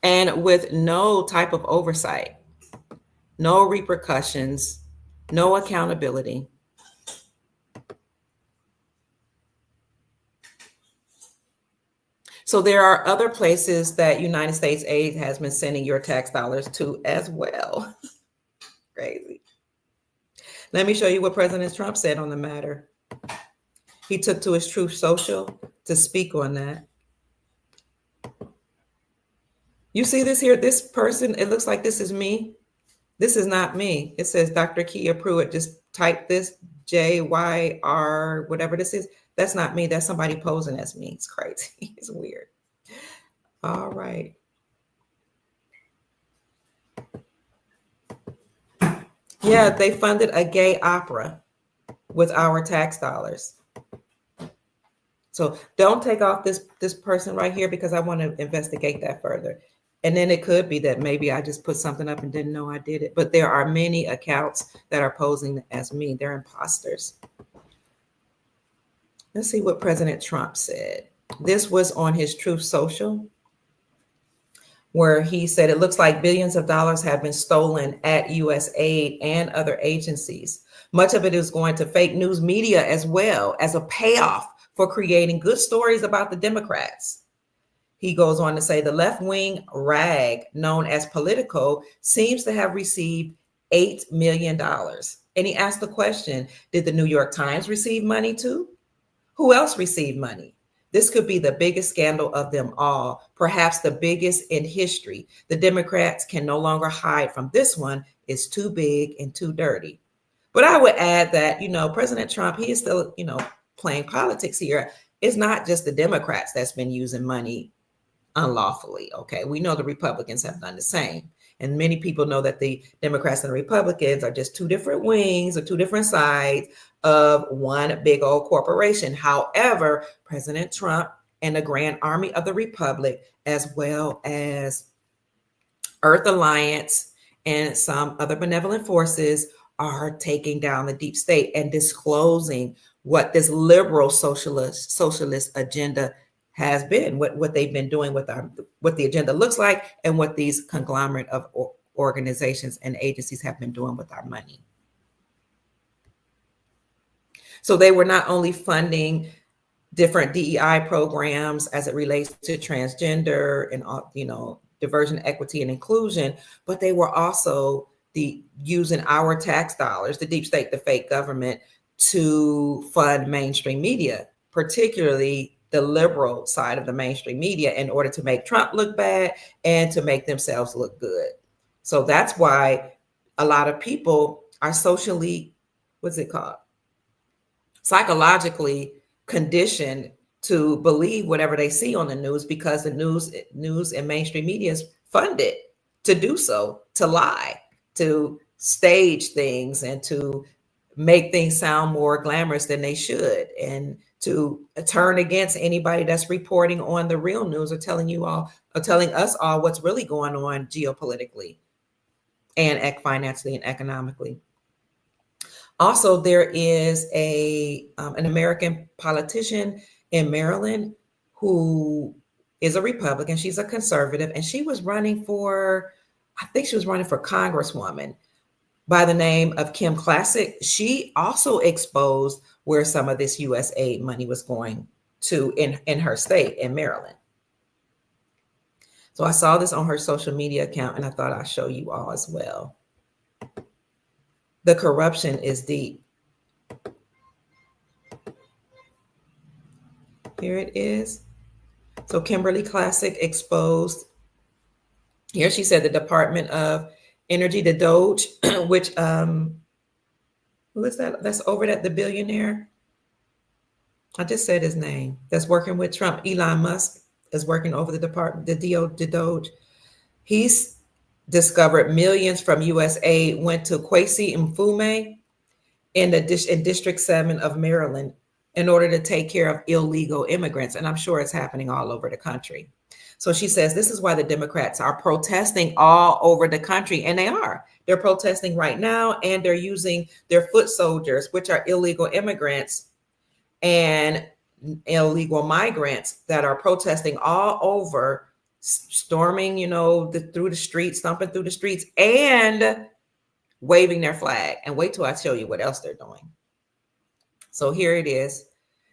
And with no type of oversight, no repercussions, no accountability. So there are other places that United States aid has been sending your tax dollars to as well. Crazy. Let me show you what President Trump said on the matter. He took to his Truth Social to speak on that. You see this here, this person, it looks like this is me. This is not me. It says Dr. Kia Pruitt. Just type this JYR, whatever this is. That's not me. That's somebody posing as me. It's crazy. It's weird. All right. Yeah, they funded a gay opera with our tax dollars. So don't take off this person right here because I want to investigate that further. And then it could be that maybe I just put something up and didn't know I did it. But there are many accounts that are posing as me. They're imposters. Let's see what President Trump said. This was on his Truth Social, where he said it looks like billions of dollars have been stolen at U.S. aid and other agencies. Much of it is going to fake news media as well as a payoff for creating good stories about the Democrats. He goes on to say the left-wing rag known as Politico seems to have received $8 million. And he asked the question, did the New York Times receive money too? Who else received money? This could be the biggest scandal of them all, perhaps the biggest in history. The Democrats can no longer hide from this one. It's too big and too dirty. But I would add that, President Trump, he is still, playing politics here. It's not just the Democrats that's been using money unlawfully. Okay. We know the Republicans have done the same. And many people know that the Democrats and the Republicans are just two different wings or two different sides of one big old corporation. However, President Trump and the Grand Army of the Republic, as well as Earth Alliance and some other benevolent forces, are taking down the deep state and disclosing what this liberal socialist agenda has been, what they've been doing with what the agenda looks like, and what these conglomerate of organizations and agencies have been doing with our money. So they were not only funding different DEI programs as it relates to transgender and diversion, equity, and inclusion, but they were also using our tax dollars, the deep state, the fake government, to fund mainstream media, particularly the liberal side of the mainstream media, in order to make Trump look bad and to make themselves look good. So that's why a lot of people are psychologically conditioned to believe whatever they see on the news, because the news and mainstream media is funded to do so, to lie, to stage things, and to make things sound more glamorous than they should, and to turn against anybody that's reporting on the real news or telling us all what's really going on geopolitically and financially and economically. Also, there is an American politician in Maryland who is a Republican. She's a conservative, and she was running for Congresswoman by the name of Kim Classic. She also exposed where some of this U.S. aid money was going to in her state, in Maryland. So I saw this on her social media account, and I thought I'd show you all as well. The corruption is deep. Here it is. So Kimberly Classic exposed. Here she said the Department of Energy, the Doge, which who is that? That's over at the billionaire. I just said his name. That's working with Trump. Elon Musk is working over the department, the Doge. He's discovered millions from U.S. aid went to Kwesi Mfume in District 7 of Maryland in order to take care of illegal immigrants. And I'm sure it's happening all over the country. So she says this is why the Democrats are protesting all over the country. And they are. They're protesting right now, and they're using their foot soldiers, which are illegal immigrants and illegal migrants that are protesting all over, storming, through the streets, stomping through the streets, and waving their flag. And wait till I show you what else they're doing. So here it is.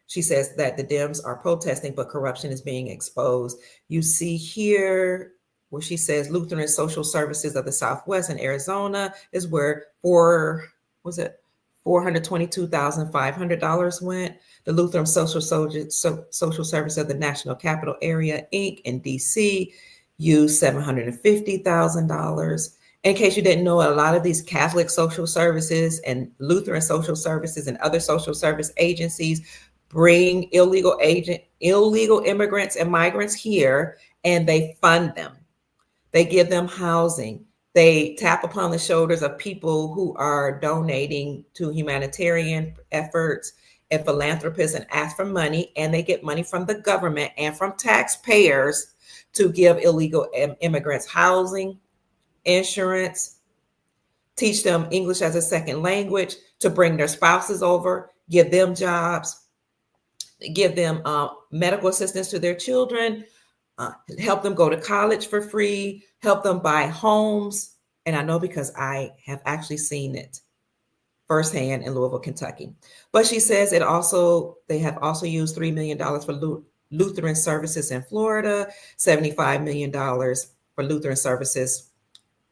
She says that the Dems are protesting, but corruption is being exposed. You see here where she says Lutheran Social Services of the Southwest in Arizona is where $422,500 went. The Lutheran Social Service of the National Capital Area, Inc. in DC used $750,000. In case you didn't know, a lot of these Catholic social services and Lutheran social services and other social service agencies bring illegal immigrants and migrants here, and they fund them. They give them housing. They tap upon the shoulders of people who are donating to humanitarian efforts and philanthropists and ask for money, and they get money from the government and from taxpayers to give illegal immigrants housing, insurance, teach them English as a second language, to bring their spouses over, give them jobs, give them medical assistance to their children, help them go to college for free, help them buy homes. And I know because I have actually seen it firsthand in Louisville, Kentucky. But she says they have also used $3 million for Lutheran services in Florida, $75 million for Lutheran services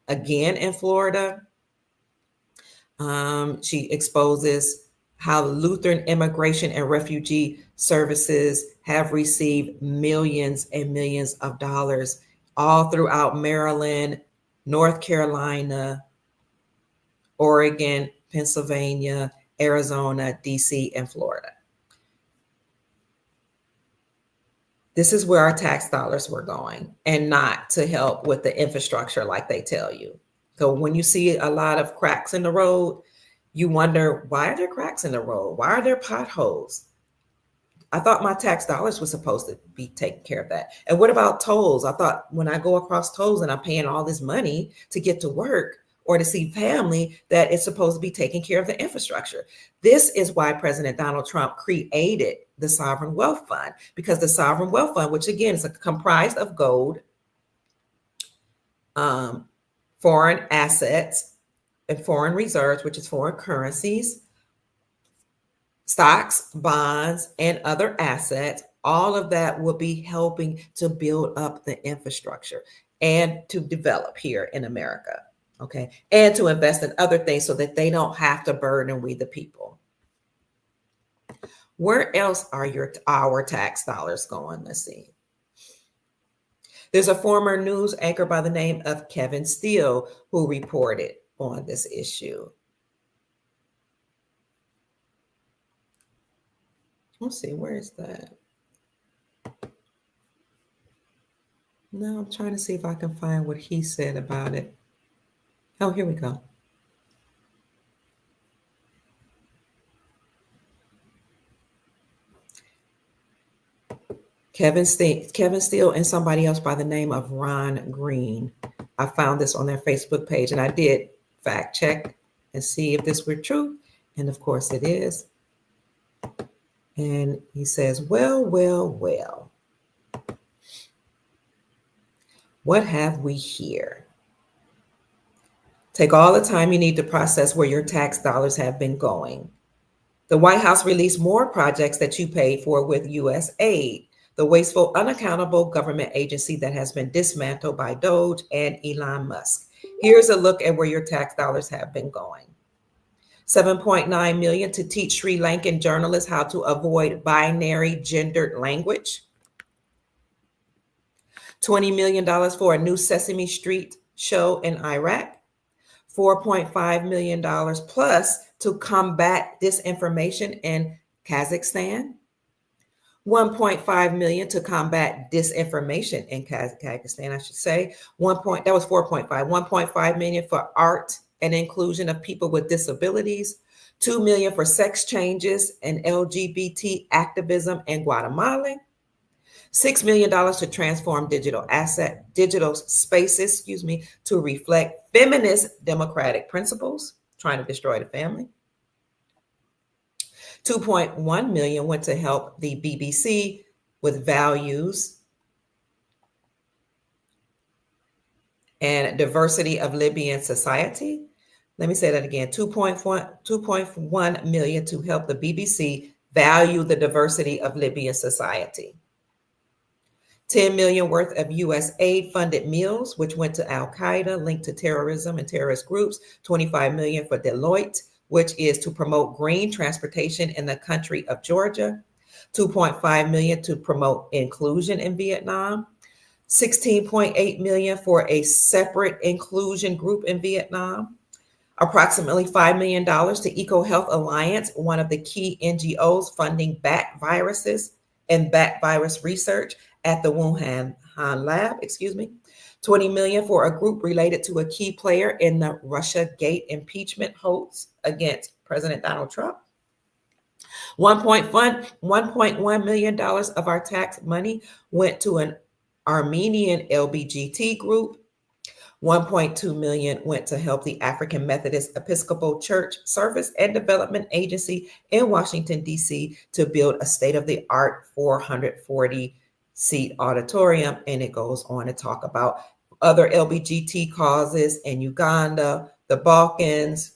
again in Florida. She exposes how Lutheran immigration and refugee services have received millions and millions of dollars all throughout Maryland, North Carolina, Oregon, Pennsylvania, Arizona, DC, and Florida. This is where our tax dollars were going, and not to help with the infrastructure like they tell you. So when you see a lot of cracks in the road, you wonder, why are there cracks in the road? Why are there potholes? I thought my tax dollars were supposed to be taking care of that. And what about tolls? I thought when I go across tolls and I'm paying all this money to get to work or to see family, that it's supposed to be taking care of the infrastructure. This is why President Donald Trump created the Sovereign Wealth Fund, because the Sovereign Wealth Fund, which again is comprised of gold, foreign assets, and foreign reserves, which is foreign currencies, stocks, bonds, and other assets, all of that will be helping to build up the infrastructure and to develop here in America, okay? And to invest in other things so that they don't have to burden we the people. Where else are our tax dollars going? Let's see. There's a former news anchor by the name of Kevin Steele who reported on this issue. Let's see, where is that? No, I'm trying to see if I can find what he said about it. Oh, here we go. Kevin Steele and somebody else by the name of Ron Green. I found this on their Facebook page, and I did fact check and see if this were true. And of course it is. And he says, well, what have we here? Take all the time you need to process where your tax dollars have been going. The White House released more projects that you paid for with U.S. aid, the wasteful, unaccountable government agency that has been dismantled by Doge and Elon Musk. Here's a look at where your tax dollars have been going. $7.9 million to teach Sri Lankan journalists how to avoid binary gendered language. $20 million for a new Sesame Street show in Iraq. $4.5 million plus to combat disinformation in Kazakhstan. $1.5 million to combat disinformation in Kazakhstan, I should say. That was 4.5. $1.5 million for art and inclusion of people with disabilities. $2 million for sex changes and LGBT activism in Guatemala. $6 million to transform digital spaces, to reflect feminist democratic principles, trying to destroy the family. $2.1 million went to help the BBC with values and diversity of Libyan society. Let me say that again. $2.1 million to help the BBC value the diversity of Libyan society. $10 million worth of U.S. aid-funded meals, which went to Al-Qaeda, linked to terrorism and terrorist groups. $25 million for Deloitte, which is to promote green transportation in the country of Georgia. $2.5 million to promote inclusion in Vietnam. $16.8 million for a separate inclusion group in Vietnam. Approximately $5 million to EcoHealth Alliance, one of the key NGOs funding bat viruses and bat virus research at the Wuhan lab, $20 million for a group related to a key player in the Russiagate impeachment hoax against President Donald Trump. $1.1 million of our tax money went to an Armenian LGBT group. $1.2 million went to help the African Methodist Episcopal Church Service and Development Agency in Washington, D.C. to build a state-of-the-art 440-seat auditorium. And it goes on to talk about other LGBT causes in Uganda, the Balkans,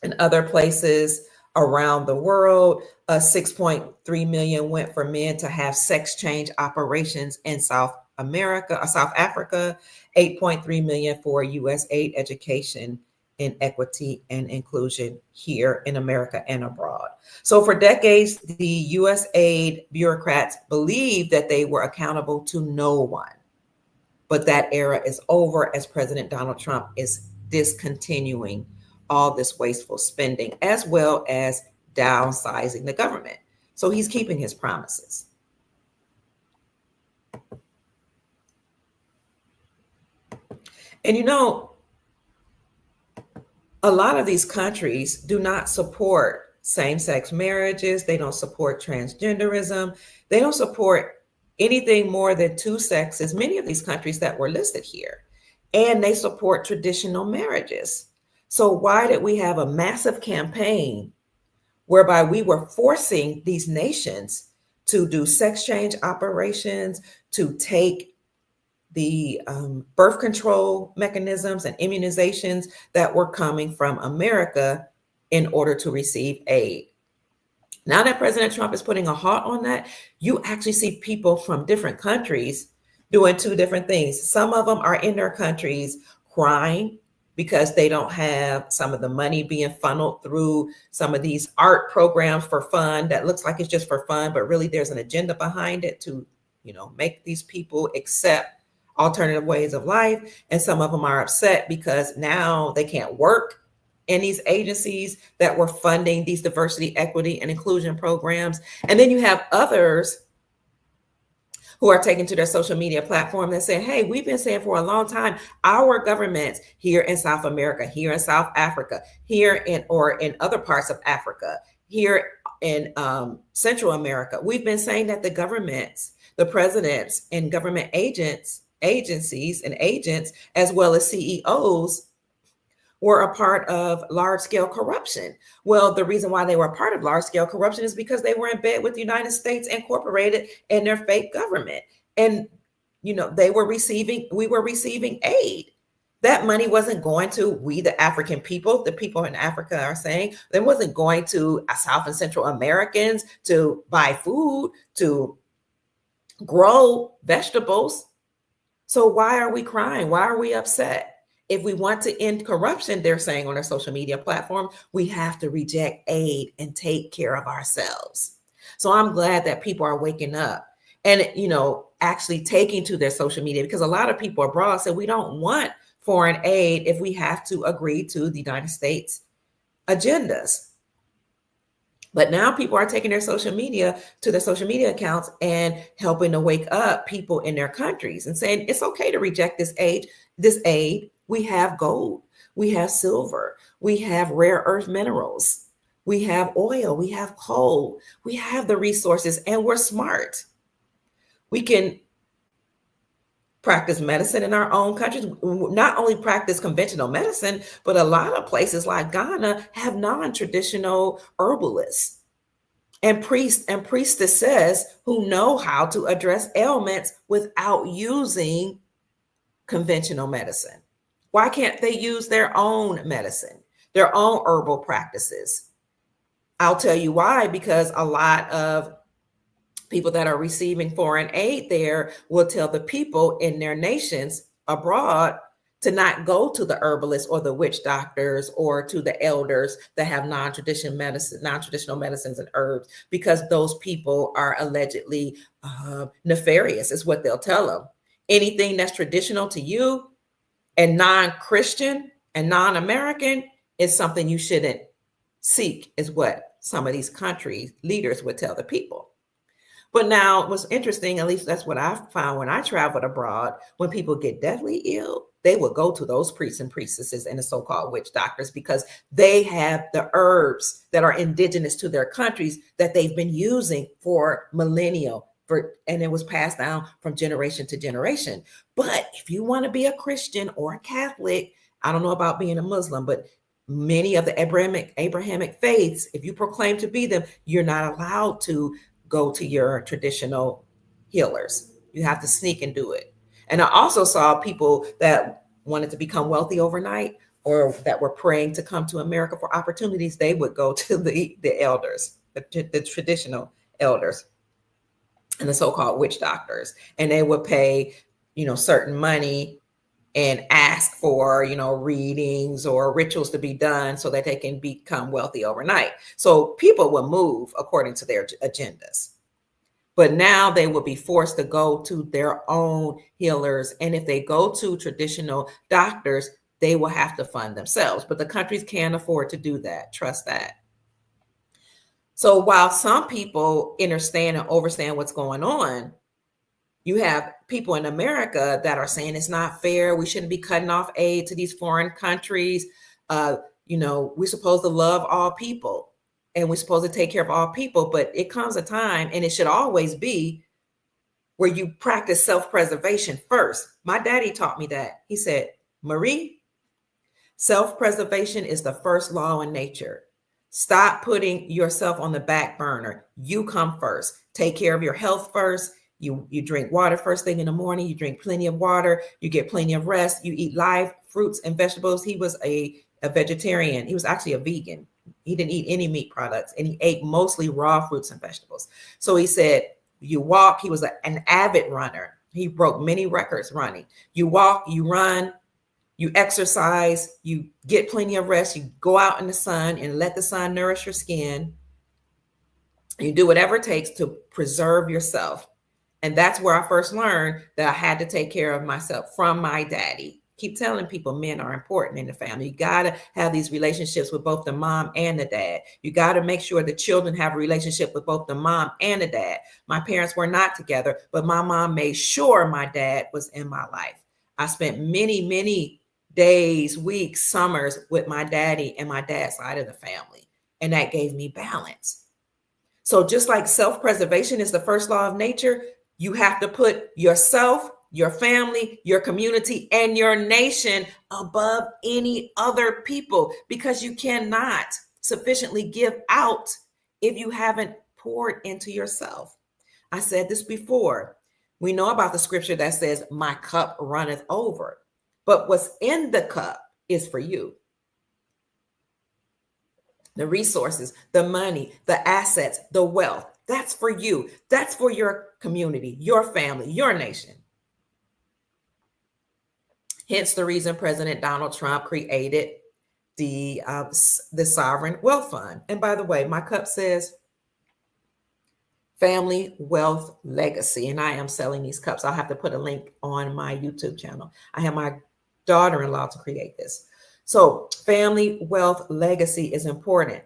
and other places around the world. $6.3 million went for men to have sex change operations in South Africa. $8.3 million for U.S. aid education in equity and inclusion here in America and abroad. So for decades, the U.S. aid bureaucrats believed that they were accountable to no one. But that era is over as President Donald Trump is discontinuing all this wasteful spending, as well as downsizing the government. So he's keeping his promises. And a lot of these countries do not support same-sex marriages. They don't support transgenderism. They don't support anything more than two sexes, many of these countries that were listed here. And they support traditional marriages. So why did we have a massive campaign whereby we were forcing these nations to do sex change operations, to take the birth control mechanisms and immunizations that were coming from America in order to receive aid? Now that President Trump is putting a halt on that, you actually see people from different countries doing two different things. Some of them are in their countries crying because they don't have some of the money being funneled through some of these art programs for fun that looks like it's just for fun, but really there's an agenda behind it to, make these people accept alternative ways of life. And some of them are upset because now they can't work in these agencies that were funding these diversity, equity, and inclusion programs. And then you have others who are taking to their social media platform that say, hey, we've been saying for a long time, our governments here in South America, here in South Africa, here in other parts of Africa, here in Central America, we've been saying that the governments, the presidents, and government agencies and agents, as well as CEOs, were a part of large-scale corruption. Well, the reason why they were a part of large-scale corruption is because they were in bed with the United States Incorporated and their fake government. And, we were receiving aid. That money wasn't going to we, the African people, the people in Africa are saying, it wasn't going to South and Central Americans to buy food, to grow vegetables. So why are we crying? Why are we upset? If we want to end corruption, they're saying on their social media platform, we have to reject aid and take care of ourselves. So I'm glad that people are waking up and, actually taking to their social media, because a lot of people abroad said we don't want foreign aid if we have to agree to the United States agendas. But now people are taking their social media to their social media accounts and helping to wake up people in their countries and saying it's okay to reject this aid. We have gold, we have silver, we have rare earth minerals, we have oil, we have coal, we have the resources, and we're smart. We can practice medicine in our own countries, not only practice conventional medicine, but a lot of places like Ghana have non-traditional herbalists and priests and priestesses who know how to address ailments without using conventional medicine. Why can't they use their own medicine, their own herbal practices? I'll tell you why, because a lot of people that are receiving foreign aid there will tell the people in their nations abroad to not go to the herbalists or the witch doctors or to the elders that have non-traditional medicines and herbs, because those people are allegedly nefarious, is what they'll tell them. Anything that's traditional to you and non-Christian and non-American is something you shouldn't seek, is what some of these country leaders would tell the people. But now what's interesting, at least that's what I found when I traveled abroad, when people get deathly ill, they will go to those priests and priestesses and the so-called witch doctors, because they have the herbs that are indigenous to their countries that they've been using for millennia, and it was passed down from generation to generation. But if you want to be a Christian or a Catholic, I don't know about being a Muslim, but many of the Abrahamic faiths, if you proclaim to be them, you're not allowed to go to your traditional healers. You have to sneak and do it. And I also saw people that wanted to become wealthy overnight, or that were praying to come to America for opportunities. They would go to the elders, the traditional elders and the so-called witch doctors, and they would pay, certain money and ask for, readings or rituals to be done so that they can become wealthy overnight. So people will move according to their agendas. But now they will be forced to go to their own healers. And if they go to traditional doctors, they will have to fund themselves. But the countries can't afford to do that. Trust that. So while some people understand and understand what's going on, You have people in America that are saying it's not fair. We shouldn't be cutting off aid to these foreign countries. We're supposed to love all people and we're supposed to take care of all people. But it comes a time, and it should always be, where you practice self-preservation first. My daddy taught me that. He said, Marie, self-preservation is the first law in nature. Stop putting yourself on the back burner. You come first. Take care of your health first. You drink water first thing in the morning. You drink plenty of water. You get plenty of rest. You eat live fruits and vegetables. He was a vegetarian. He was actually a vegan. He didn't eat any meat products, and he ate mostly raw fruits and vegetables. So he said, you walk. He was an avid runner. He broke many records running. You walk, you run, you exercise, you get plenty of rest, you go out in the sun and let the sun nourish your skin. You do whatever it takes to preserve yourself. And that's where I first learned that I had to take care of myself from my daddy. Keep telling people men are important in the family. You got to have these relationships with both the mom and the dad. You got to make sure the children have a relationship with both the mom and the dad. My parents were not together, but my mom made sure my dad was in my life. I spent many, many days, weeks, summers with my daddy and my dad's side of the family. And that gave me balance. So just like self-preservation is the first law of nature, you have to put yourself, your family, your community, and your nation above any other people, because you cannot sufficiently give out if you haven't poured into yourself. I said this before. We know about the scripture that says, my cup runneth over. But what's in the cup is for you. The resources, the money, the assets, the wealth, that's for you. That's for your community, your family, your nation. Hence the reason President Donald Trump created the Sovereign Wealth Fund. And by the way, my cup says Family Wealth Legacy, and I am selling these cups. I'll have to put a link on my YouTube channel. I have my daughter-in-law to create this. So Family Wealth Legacy is important.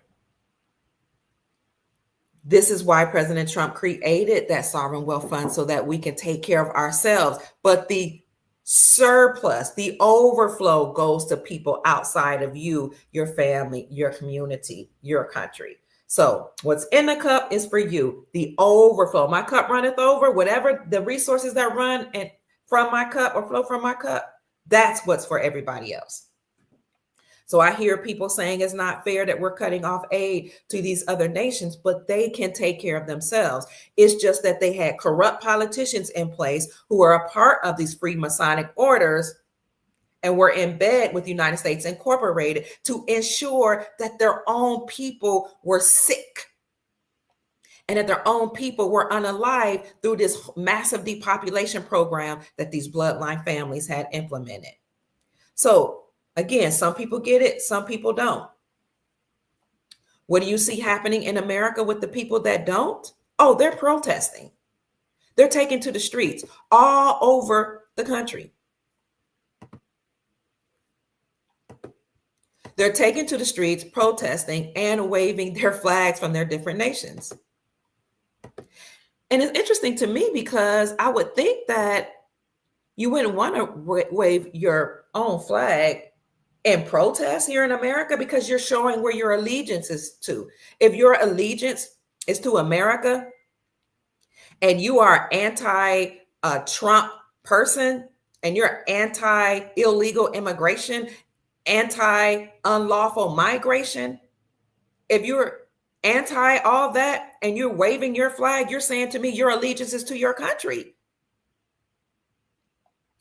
This is why President Trump created that Sovereign Wealth Fund, so that we can take care of ourselves. But the surplus, the overflow, goes to people outside of you, your family, your community, your country. So what's in the cup is for you. The overflow, my cup runneth over, whatever the resources that run and from my cup or flow from my cup, that's what's for everybody else. So I hear people saying it's not fair that we're cutting off aid to these other nations, but they can take care of themselves. It's just that they had corrupt politicians in place who are a part of these Freemasonic orders and were in bed with the United States Incorporated to ensure that their own people were sick and that their own people were unalive through this massive depopulation program that these bloodline families had implemented. So again, some people get it, some people don't. What do you see happening in America with the people that don't? Oh, they're protesting. They're taking to the streets all over the country. They're taking to the streets, protesting and waving their flags from their different nations. And it's interesting to me because I would think that you wouldn't want to wave your own flag and protest here in America, because you're showing where your allegiance is to. If your allegiance is to America and you are anti-Trump person and you're anti-illegal immigration, anti-unlawful migration, if you're anti all that and you're waving your flag, you're saying to me your allegiance is to your country.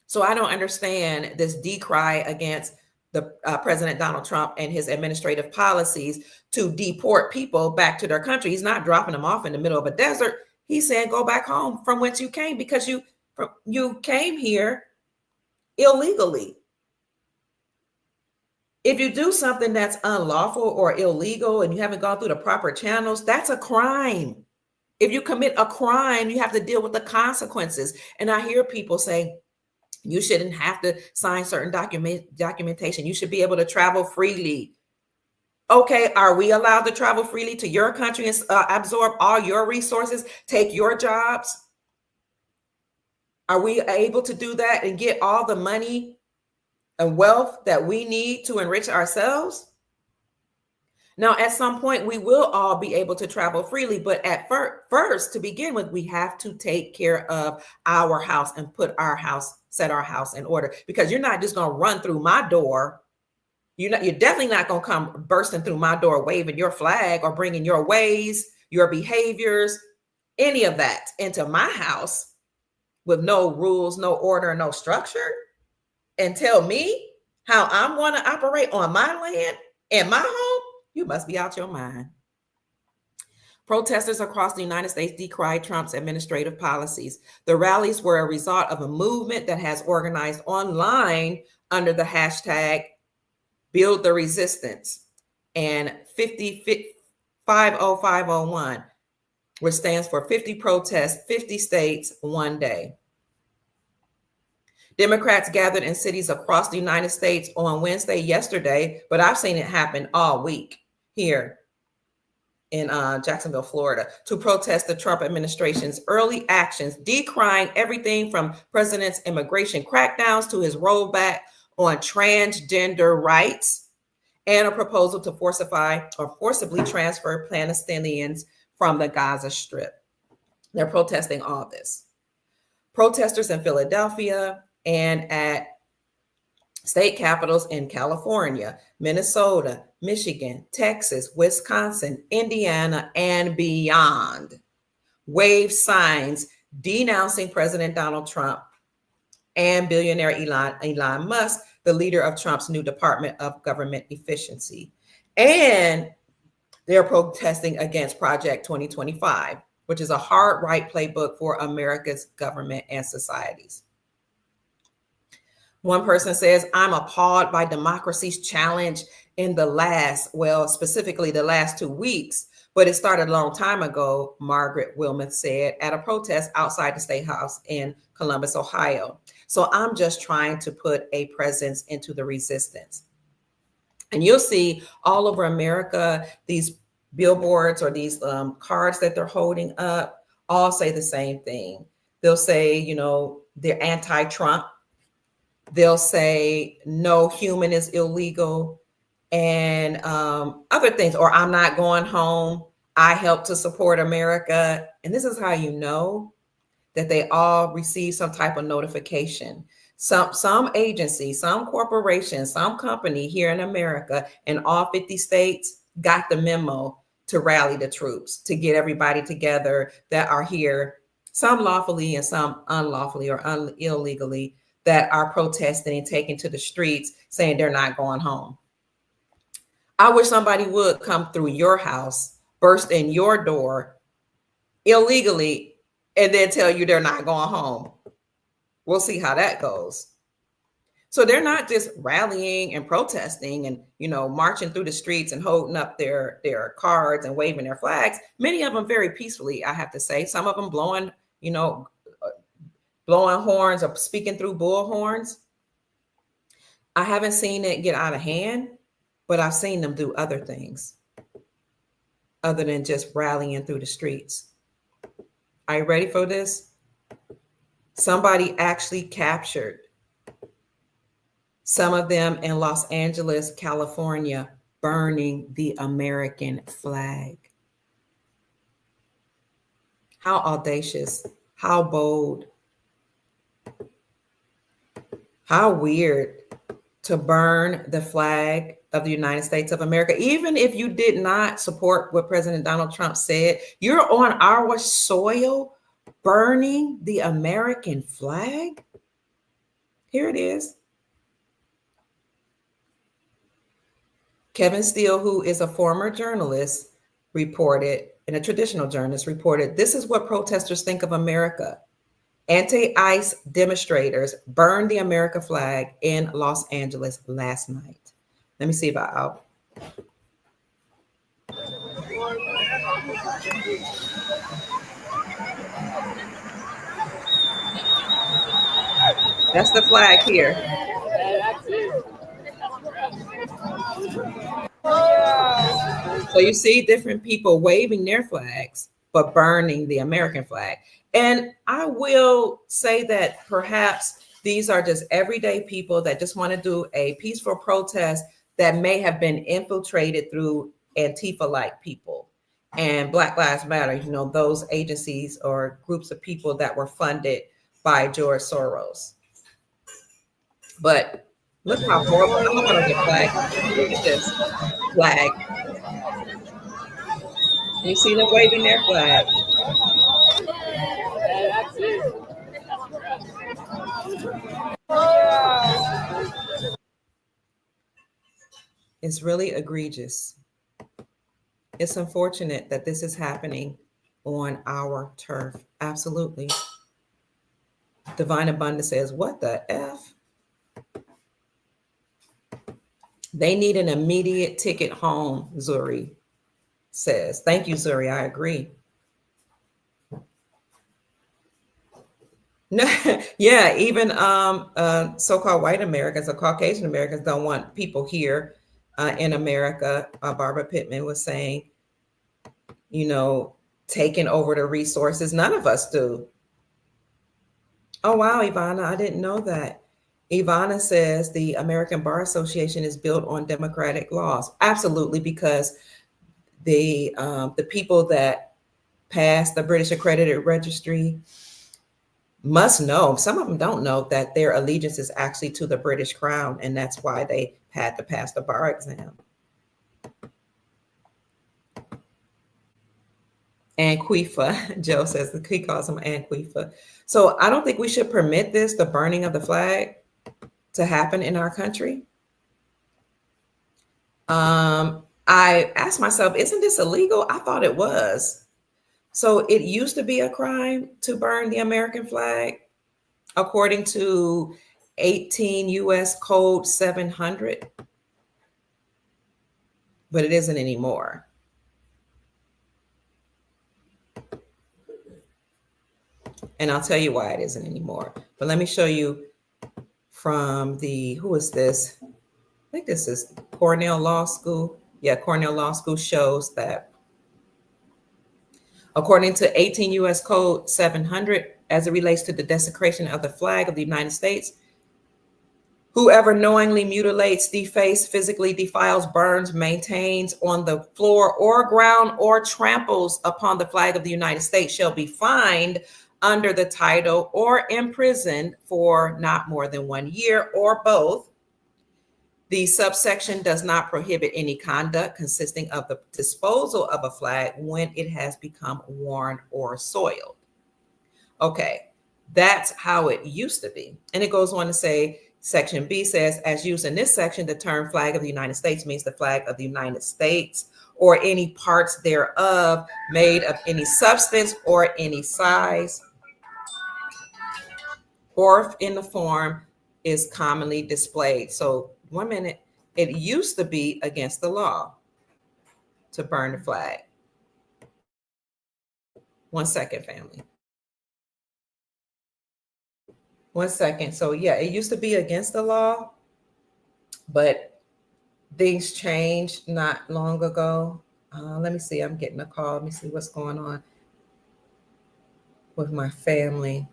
So I don't understand this decry against the President Donald Trump and his administrative policies to deport people back to their country. He's not dropping them off in the middle of a desert. He's saying go back home from whence you came, because you came here illegally. If you do something that's unlawful or illegal and you haven't gone through the proper channels, that's a crime. If you commit a crime, you have to deal with the consequences. And I hear people say, you shouldn't have to sign certain documentation. You should be able to travel freely. Okay, are we allowed to travel freely to your country and absorb all your resources, take your jobs? Are we able to do that and get all the money and wealth that we need to enrich ourselves? Now, at some point, we will all be able to travel freely, but at first, to begin with, we have to take care of our house and set our house in order, because you're not just going to run through my door. You're definitely not going to come bursting through my door, waving your flag or bringing your ways, your behaviors, any of that into my house with no rules, no order, no structure, and tell me how I'm going to operate on my land and my home. You must be out your mind. Protesters across the United States decried Trump's administrative policies. The rallies were a result of a movement that has organized online under the hashtag Build the Resistance and 50501, which stands for 50 protests, 50 states, one day. Democrats gathered in cities across the United States on Wednesday, yesterday, but I've seen it happen all week here in Jacksonville, Florida, to protest the Trump administration's early actions, decrying everything from president's immigration crackdowns to his rollback on transgender rights and a proposal to forcibly transfer Palestinians from the Gaza Strip. They're protesting all this. Protesters in Philadelphia and at state capitals in California, Minnesota, Michigan, Texas, Wisconsin, Indiana, and beyond waved signs denouncing President Donald Trump and billionaire Elon Musk, the leader of Trump's new Department of Government Efficiency. And they're protesting against Project 2025, which is a hard right playbook for America's government and societies. One person says, I'm appalled by democracy's challenge in specifically the last 2 weeks, but it started a long time ago, Margaret Wilmoth said at a protest outside the State House in Columbus, Ohio. So I'm just trying to put a presence into the resistance. And you'll see all over America, these billboards or these cards that they're holding up all say the same thing. They'll say, they're anti-Trump. They'll say no human is illegal and other things, or I'm not going home. I help to support America. And this is how you know that they all receive some type of notification. Some agency, some corporation, some company here in America in all 50 states got the memo to rally the troops, to get everybody together that are here, some lawfully and some unlawfully or illegally, that are protesting and taking to the streets saying they're not going home. I wish somebody would come through your house, burst in your door illegally, and then tell you they're not going home. We'll see how that goes. So they're not just rallying and protesting and, marching through the streets and holding up their cards and waving their flags. Many of them very peacefully, I have to say. Some of them blowing horns or speaking through bullhorns. I haven't seen it get out of hand, but I've seen them do other things other than just rallying through the streets. Are you ready for this? Somebody actually captured some of them in Los Angeles, California, burning the American flag. How audacious, how bold, how weird to burn the flag of the United States of America. Even if you did not support what President Donald Trump said, you're on our soil burning the American flag. Here it is. Kevin Steele, who is a former journalist, reported, and a traditional journalist reported, this is what protesters think of America. Anti-ICE demonstrators burned the American flag in Los Angeles last night. Let me see if I'll. That's the flag here. So you see different people waving their flags, but burning the American flag. And I will say that perhaps these are just everyday people that just want to do a peaceful protest that may have been infiltrated through Antifa-like people and Black Lives Matter, those agencies or groups of people that were funded by George Soros. But look how horrible. I'm not going to get flagged. Look at this flag. You see them waving their flag. It's really egregious. It's unfortunate that this is happening on our turf. Absolutely. Divine Abundance says, what the F? They need an immediate ticket home, Zuri says. Thank you, Zuri. I agree. No, yeah, even so-called white Americans or Caucasian Americans don't want people here in America. Barbara Pittman was saying, taking over the resources. None of us do. Oh, wow, Ivana, I didn't know that. Ivana says the American Bar Association is built on democratic laws. Absolutely, because the people that passed the British Accredited Registry must know, some of them don't know, that their allegiance is actually to the British Crown, and that's why they had to pass the bar exam. Anquifa, Joe says, he calls him Anquifa. So I don't think we should permit this, the burning of the flag, to happen in our country. I asked myself, isn't this illegal? I thought it was. So it used to be a crime to burn the American flag, according to 18 U.S. Code 700, but it isn't anymore. And I'll tell you why it isn't anymore. But let me show you from who is this? I think this is Cornell Law School. Yeah, Cornell Law School shows that according to 18 U.S. Code 700, as it relates to the desecration of the flag of the United States, whoever knowingly mutilates, defaces, physically defiles, burns, maintains on the floor or ground or tramples upon the flag of the United States shall be fined under the title or imprisoned for not more than 1 year or both. The subsection does not prohibit any conduct consisting of the disposal of a flag when it has become worn or soiled. Okay, that's how it used to be. And it goes on to say, Section B says, as used in this section, the term flag of the United States means the flag of the United States or any parts thereof made of any substance or any size or in the form is commonly displayed. So 1 minute, it used to be against the law to burn the flag. 1 second, family. 1 second. So yeah, it used to be against the law, but things changed not long ago. Let me see. I'm getting a call. Let me see what's going on with my family.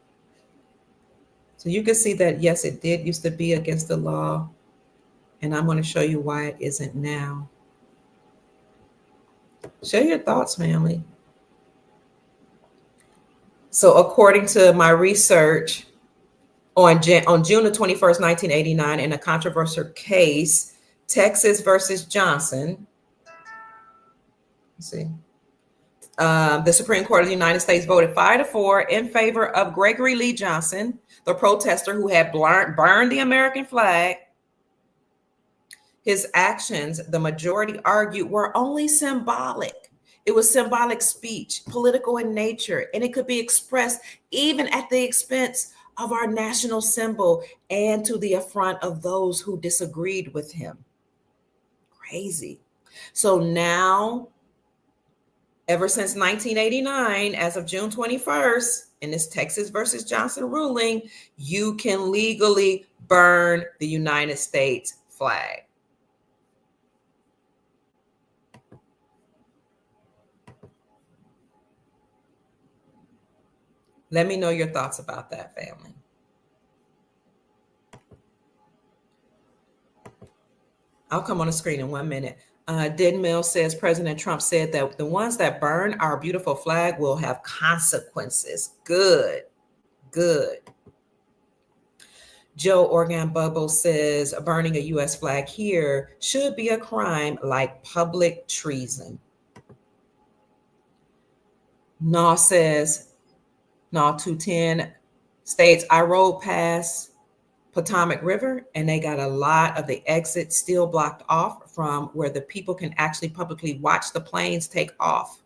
So you can see that, yes, it did used to be against the law. And I'm going to show you why it isn't now. Share your thoughts, family. So according to my research, on June the 21st, 1989, in a controversial case, Texas versus Johnson, let's see, the Supreme Court of the United States voted 5-4 in favor of Gregory Lee Johnson, the protester who had burned the American flag. His actions, the majority argued, were only symbolic. It was symbolic speech, political in nature, and it could be expressed even at the expense of our national symbol and to the affront of those who disagreed with him. Crazy. So now, ever since 1989, as of June 21st, in this Texas versus Johnson ruling, you can legally burn the United States flag. Let me know your thoughts about that, family. I'll come on the screen in 1 minute. Denmill says President Trump said that the ones that burn our beautiful flag will have consequences. Good, good. Joe Organ Bubble says burning a U.S. flag here should be a crime like public treason. Naw says, Naw 210 states, I rode past Potomac River and they got a lot of the exits still blocked off from where the people can actually publicly watch the planes take off.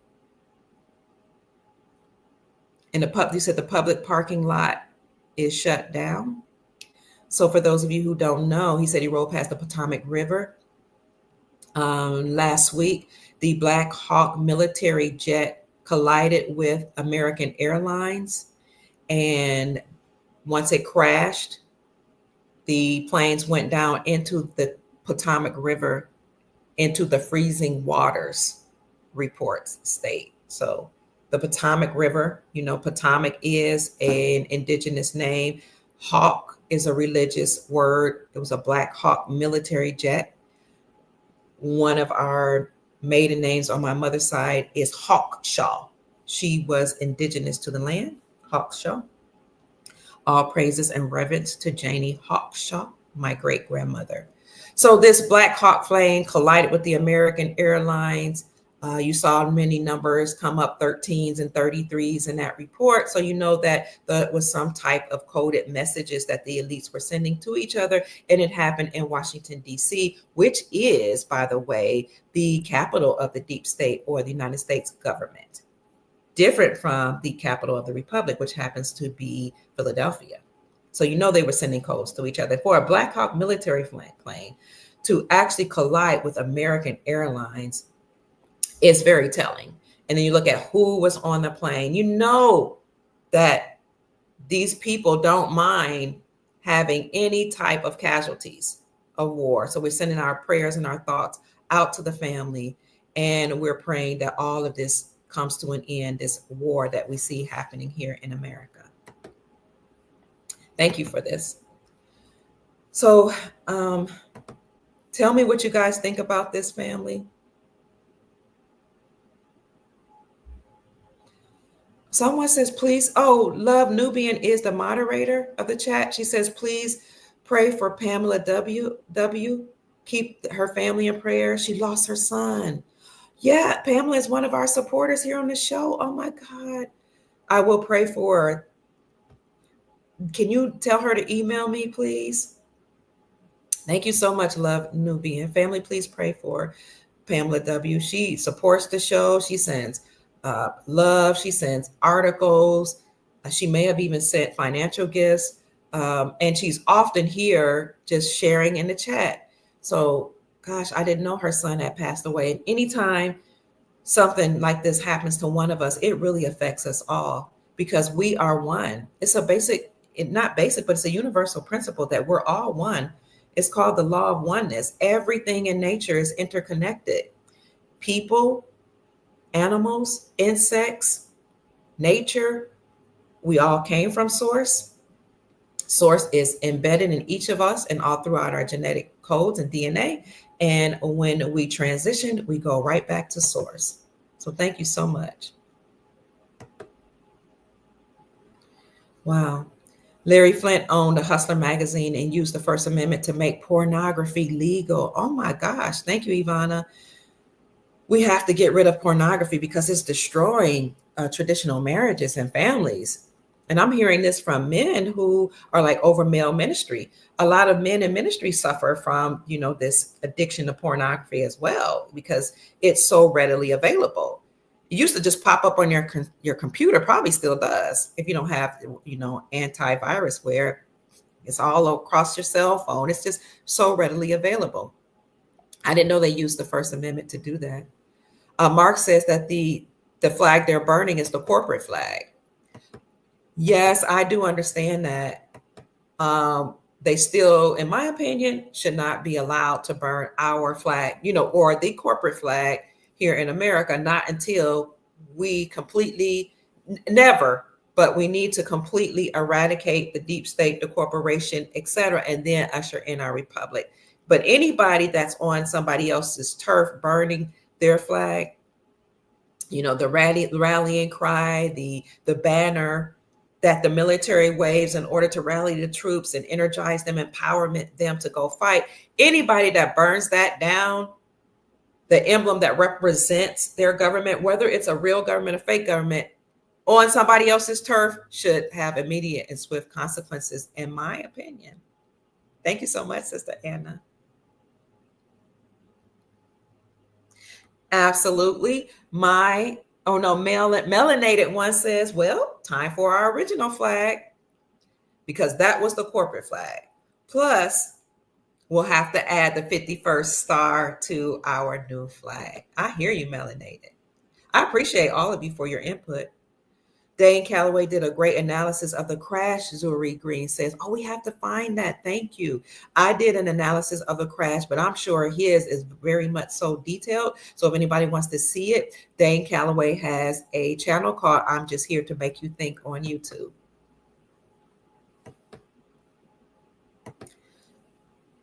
And you said the public parking lot is shut down. So for those of you who don't know, he said he rode past the Potomac River last week. The Black Hawk military jet collided with American Airlines. And once it crashed, the planes went down into the Potomac River, into the freezing waters, reports state. So the Potomac River, Potomac is an indigenous name. Hawk is a religious word. It was a Black Hawk military jet. One of our maiden names on my mother's side is Hawkshaw. She was indigenous to the land, Hawkshaw. All praises and reverence to Janie Hawkshaw, my great grandmother. So this Black Hawk plane collided with the American Airlines. You saw many numbers come up, 13s and 33s in that report. So you know that there was some type of coded messages that the elites were sending to each other. And it happened in Washington, D.C., which is, by the way, the capital of the deep state or the United States government. Different from the capital of the republic, which happens to be Philadelphia. So you know they were sending codes to each other. For a Black Hawk military plane to actually collide with American Airlines is very telling. And then you look at who was on the plane. You know that these people don't mind having any type of casualties of war. So we're sending our prayers and our thoughts out to the family. And we're praying that all of this comes to an end, this war that we see happening here in America. Thank you for this. So tell me what you guys think about this, family. Someone says, please, Love Nubian is the moderator of the chat. She says, please pray for Pamela W. Keep her family in prayer. She lost her son. Yeah, Pamela is one of our supporters here on the show. Oh my God. I will pray for her. Can you tell her to email me, please? Thank you so much, Love Nubian. Family, please pray for Pamela W. She supports the show. She sends love. She sends articles. She may have even sent financial gifts. And she's often here just sharing in the chat. So, gosh, I didn't know her son had passed away. And anytime something like this happens to one of us, it really affects us all because we are one. It's a not basic, but it's a universal principle that we're all one. It's called the law of oneness. Everything in nature is interconnected. People, animals, insects, nature, we all came from source. Source is embedded in each of us and all throughout our genetic codes and DNA. And when we transition, we go right back to source. So thank you so much. Wow. Larry Flint owned a Hustler magazine and used the First Amendment to make pornography legal. Oh my gosh. Thank you, Ivana. We have to get rid of pornography because it's destroying traditional marriages and families. And I'm hearing this from men who are like over male ministry. A lot of men in ministry suffer from, this addiction to pornography as well, because it's so readily available. It used to just pop up on your computer, probably still does, if you don't have, antivirus where it's all across your cell phone. It's just so readily available. I didn't know they used the First Amendment to do that. Mark says that the flag they're burning is the corporate flag. Yes, I do understand that. They still, in my opinion, should not be allowed to burn our flag, or the corporate flag here in America, not until we completely, never but we need to completely eradicate the deep state, the corporation, etc., and then usher in our republic. But anybody that's on somebody else's turf burning their flag, the rallying cry, the banner that the military waves in order to rally the troops and energize them, empowerment them to go fight. Anybody that burns that down, the emblem that represents their government, whether it's a real government or fake government, on somebody else's turf, should have immediate and swift consequences, in my opinion. Thank you so much, Sister Anna. Absolutely. Melanated one says, well, time for our original flag, because that was the corporate flag. Plus, we'll have to add the 51st star to our new flag. I hear you, Melanated. I appreciate all of you for your input. Dane Calloway did a great analysis of the crash. Zuri Green says, oh, we have to find that. Thank you. I did an analysis of the crash, but I'm sure his is very much so detailed. So if anybody wants to see it, Dane Calloway has a channel called I'm Just Here to Make You Think on YouTube.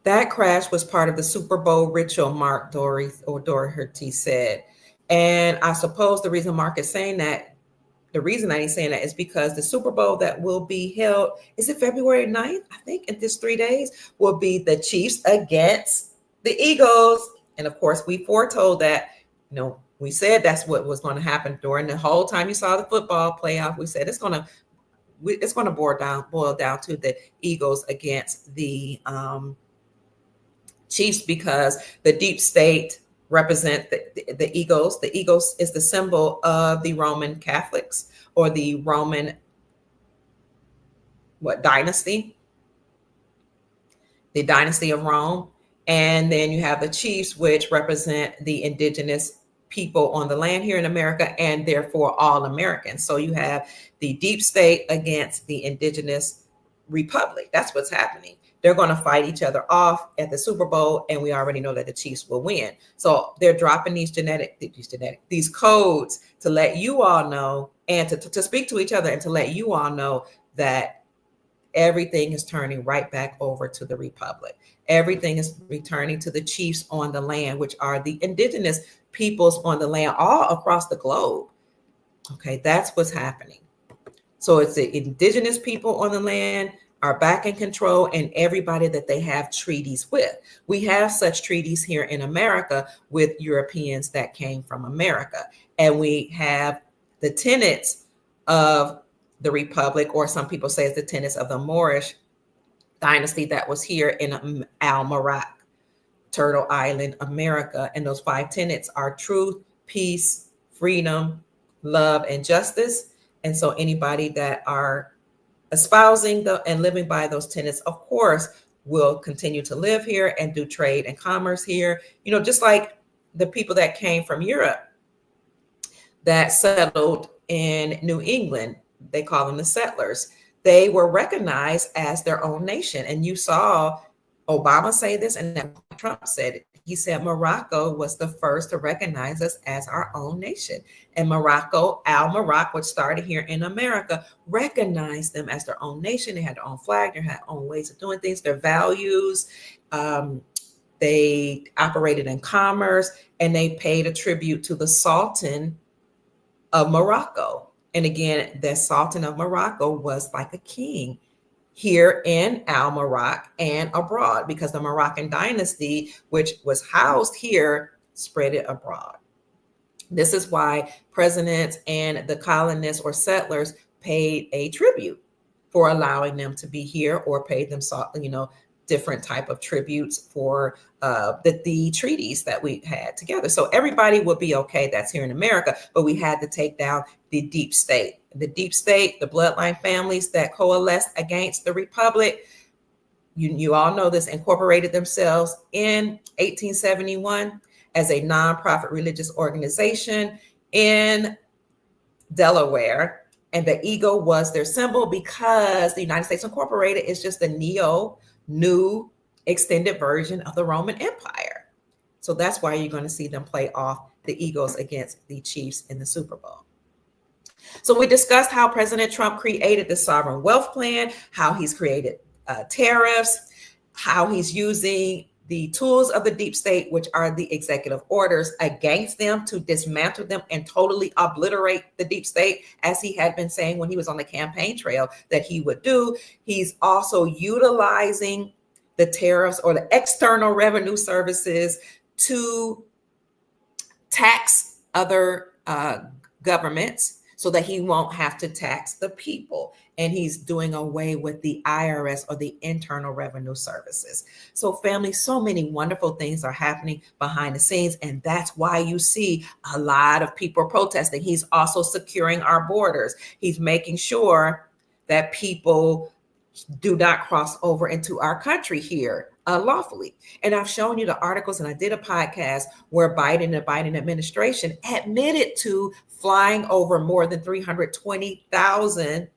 That crash was part of the Super Bowl ritual, Mark Doherty said. And I suppose the reason Mark is saying that, the reason I ain't saying that is because the Super Bowl that will be held, is it February 9th? I think in this 3 days will be the Chiefs against the Eagles. And of course, we foretold that, we said that's what was going to happen during the whole time you saw the football playoff. We said it's going to boil down to the Eagles against the Chiefs, because the deep state represent the Eagles. The Eagles is the symbol of the Roman Catholics, or the Roman dynasty? The dynasty of Rome. And then you have the Chiefs, which represent the indigenous people on the land here in America, and therefore all Americans. So you have the deep state against the indigenous republic. That's what's happening. They're going to fight each other off at the Super Bowl, and we already know that the Chiefs will win. So they're dropping these codes to let you all know, and to speak to each other, and to let you all know that everything is turning right back over to the republic. Everything is returning to the chiefs on the land, which are the indigenous peoples on the land all across the globe. Okay, that's what's happening. So it's the indigenous people on the land are back in control, and everybody that they have treaties with. We have such treaties here in America with Europeans that came from America. And we have the tenets of the republic, or some people say it's the tenets of the Moorish dynasty that was here in Al-Marak, Turtle Island, America. And those 5 tenets are truth, peace, freedom, love, and justice. And so anybody that are espousing and living by those tenets, of course, will continue to live here and do trade and commerce here. Just like the people that came from Europe that settled in New England, they call them the settlers. They were recognized as their own nation. And you saw Obama say this, and then Trump said it. He said Morocco was the first to recognize us as our own nation. And Morocco, Al-Marak, which started here in America, recognized them as their own nation. They had their own flag, they had their own ways of doing things, their values. They operated in commerce, and they paid a tribute to the Sultan of Morocco. And again, the Sultan of Morocco was like a king here in Al-Marak and abroad, because the Moroccan dynasty, which was housed here, spread it abroad. This is why presidents and the colonists or settlers paid a tribute for allowing them to be here, or paid them, different type of tributes for the treaties that we had together. So everybody would be okay that's here in America, but we had to take down the deep state. The deep state, the bloodline families that coalesced against the republic, you all know this, incorporated themselves in 1871 as a nonprofit religious organization in Delaware. And the eagle was their symbol, because the United States Incorporated is just a new extended version of the Roman Empire. So that's why you're going to see them play off the Eagles against the Chiefs in the Super Bowl. So we discussed how President Trump created the sovereign wealth plan, how he's created tariffs, how he's using the tools of the deep state, which are the executive orders, against them to dismantle them and totally obliterate the deep state, as he had been saying when he was on the campaign trail that he would do. He's also utilizing the tariffs or the external revenue services to tax other governments so that he won't have to tax the people. And he's doing away with the IRS or the Internal Revenue Services. So family, so many wonderful things are happening behind the scenes. And that's why you see a lot of people protesting. He's also securing our borders. He's making sure that people do not cross over into our country here unlawfully. And I've shown you the articles, and I did a podcast where Biden and the Biden administration admitted to flying over more than 320,000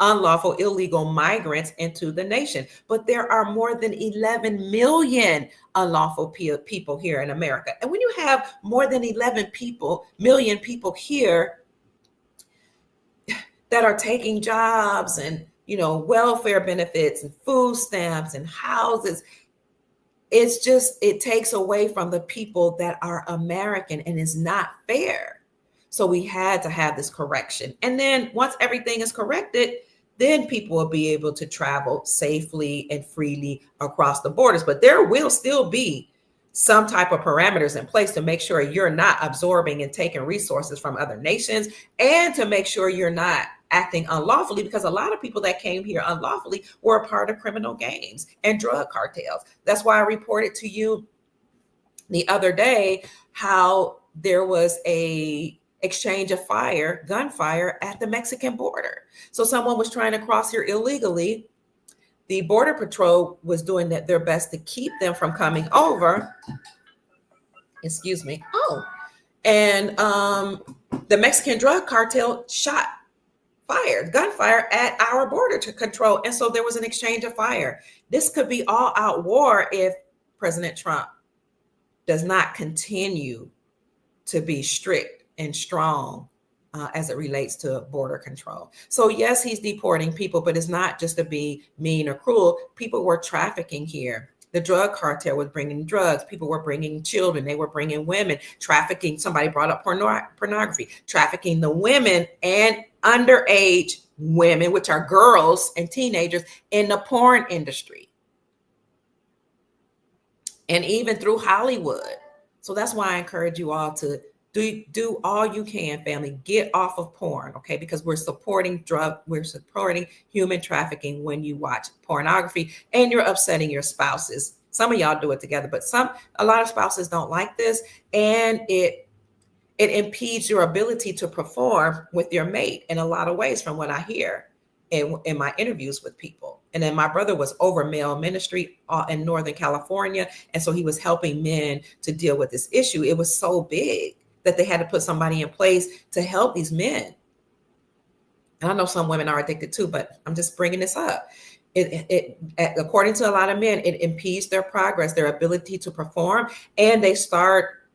unlawful illegal migrants into the nation. But there are more than 11 million unlawful people here in America. And when you have more than 11 million people here that are taking jobs and welfare benefits and food stamps and houses, it takes away from the people that are American, and is not fair. So we had to have this correction. And then once everything is corrected, then people will be able to travel safely and freely across the borders. But there will still be some type of parameters in place to make sure you're not absorbing and taking resources from other nations, and to make sure you're not acting unlawfully, because a lot of people that came here unlawfully were a part of criminal gangs and drug cartels. That's why I reported to you the other day how there was a exchange of gunfire at the Mexican border. So someone was trying to cross here illegally. The Border Patrol was doing their best to keep them from coming over. Excuse me. And the Mexican drug cartel gunfire at our border to control. And so there was an exchange of fire. This could be all out war if President Trump does not continue to be strict and strong as it relates to border control. So yes, he's deporting people, but it's not just to be mean or cruel. People were trafficking here. The drug cartel was bringing drugs. People were bringing children. They were bringing women, trafficking. Somebody brought up pornography, trafficking the women and underage women, which are girls and teenagers, in the porn industry. And even through Hollywood. So that's why I encourage you all to do all you can, family. Get off of porn, okay? Because we're supporting human trafficking when you watch pornography, and you're upsetting your spouses. Some of y'all do it together, but a lot of spouses don't like this, and it impedes your ability to perform with your mate in a lot of ways, from what I hear in my interviews with people. And then my brother was over male ministry in Northern California, and so he was helping men to deal with this issue. It was so big that they had to put somebody in place to help these men. And I know some women are addicted too, but I'm just bringing this up. It according to a lot of men, it impedes their progress, their ability to perform, and they start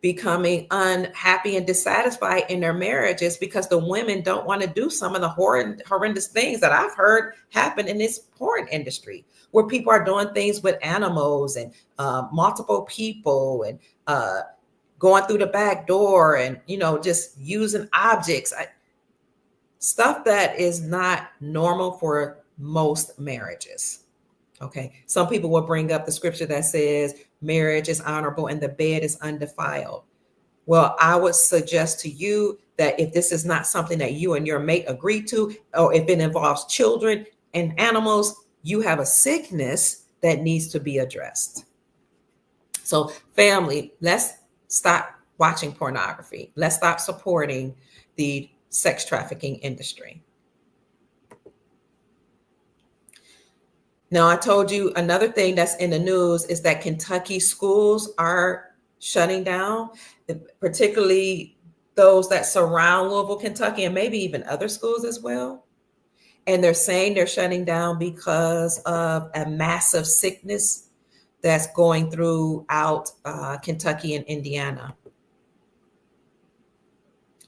becoming unhappy and dissatisfied in their marriages because the women don't want to do some of the horrendous things that I've heard happen in this porn industry, where people are doing things with animals and multiple people, and going through the back door, and just using objects, stuff that is not normal for most marriages. Okay, some people will bring up the scripture that says marriage is honorable and the bed is undefiled. Well, I would suggest to you that if this is not something that you and your mate agree to, or if it involves children and animals, you have a sickness that needs to be addressed. So family, let's stop watching pornography. Let's stop supporting the sex trafficking industry. Now, I told you another thing that's in the news is that Kentucky schools are shutting down, particularly those that surround Louisville, Kentucky, and maybe even other schools as well. And they're saying they're shutting down because of a massive sickness that's going throughout Kentucky and Indiana.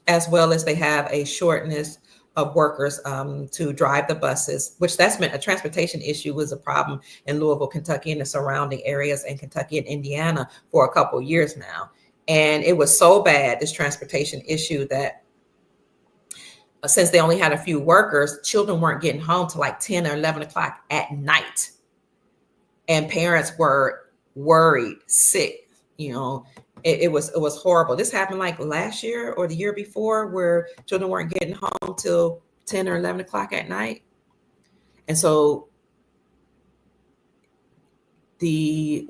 as well as they have a shortness of workers to drive the buses, which that's meant a transportation issue was a problem in Louisville, Kentucky, and the surrounding areas in Kentucky and Indiana for a couple of years now. And it was so bad, this transportation issue, that since they only had a few workers, children weren't getting home till like 10 or 11 o'clock at night. And parents were worried, sick, it was horrible. This happened like last year or the year before, where children weren't getting home till 10 or 11 o'clock at night. And so the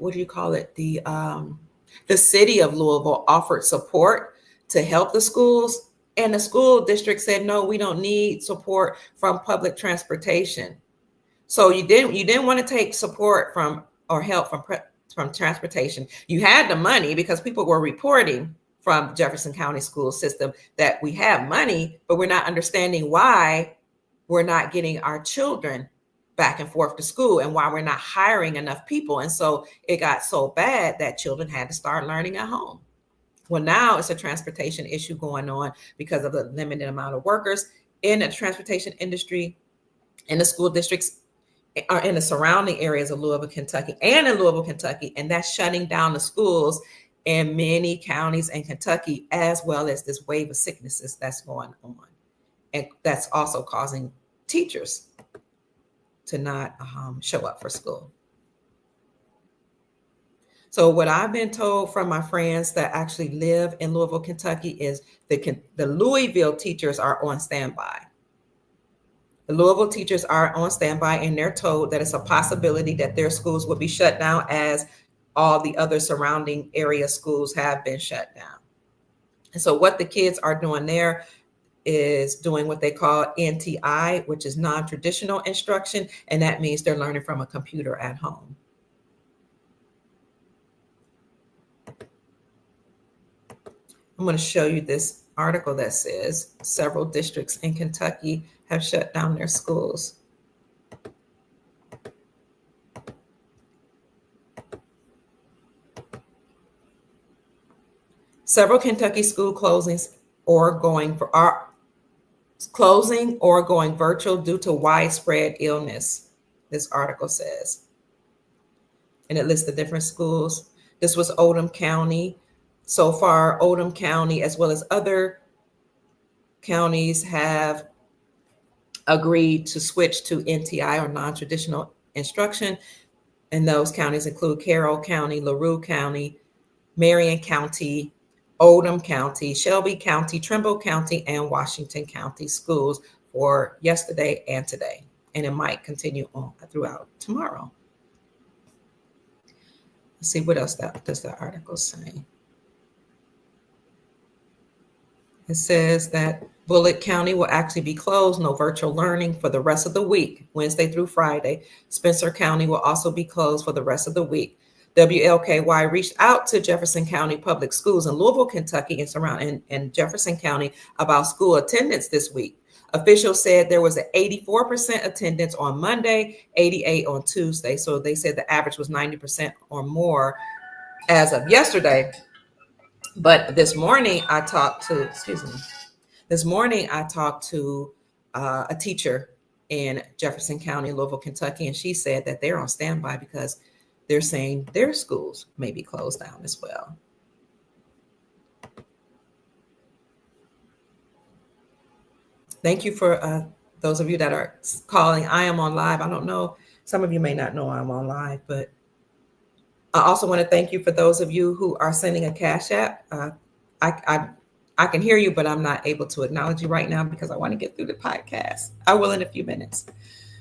city of Louisville offered support to help the schools, and the school district said, no, we don't need support from public transportation. So you didn't want to take support from or help from transportation. You had the money because people were reporting from Jefferson County school system that we have money, but we're not understanding why we're not getting our children back and forth to school and why we're not hiring enough people. And so it got so bad that children had to start learning at home. Well, now it's a transportation issue going on because of the limited amount of workers in the transportation industry, in the school districts are in the surrounding areas of Louisville, Kentucky, and that's shutting down the schools in many counties in Kentucky, as well as this wave of sicknesses that's going on. And that's also causing teachers to not show up for school. So what I've been told from my friends that actually live in Louisville, Kentucky is the Louisville teachers are on standby. The Louisville teachers are on standby, and they're told that it's a possibility that their schools will be shut down as all the other surrounding area schools have been shut down. And so what the kids are doing there is doing what they call NTI, which is non-traditional instruction, and that means they're learning from a computer at home. I'm going to show you this article that says several districts in Kentucky have shut down their schools. Several Kentucky school closings are closing or going virtual due to widespread illness, this article says. And it lists the different schools. This was Oldham County. So far, Oldham County, as well as other counties, have agreed to switch to NTI, or non-traditional instruction. And those counties include Carroll County, LaRue County, Marion County, Oldham County, Shelby County, Trimble County, and Washington County schools for yesterday and today. And it might continue on throughout tomorrow. Let's see what else does the article say. It says that Bullitt County will actually be closed, no virtual learning for the rest of the week, Wednesday through Friday. Spencer County will also be closed for the rest of the week. WLKY reached out to Jefferson County Public Schools in Louisville, Kentucky, and Jefferson County about school attendance this week. Officials said there was an 84% attendance on Monday, 88% on Tuesday. So they said the average was 90% or more as of yesterday. But this morning I talked to, a teacher in Jefferson County, Louisville, Kentucky, and she said that they're on standby because they're saying their schools may be closed down as well. Thank you for those of you that are calling. I am on live. I don't know, some of you may not know I'm on live, but I also want to thank you for those of you who are sending a Cash App. I can hear you, but I'm not able to acknowledge you right now because I want to get through the podcast. I will in a few minutes.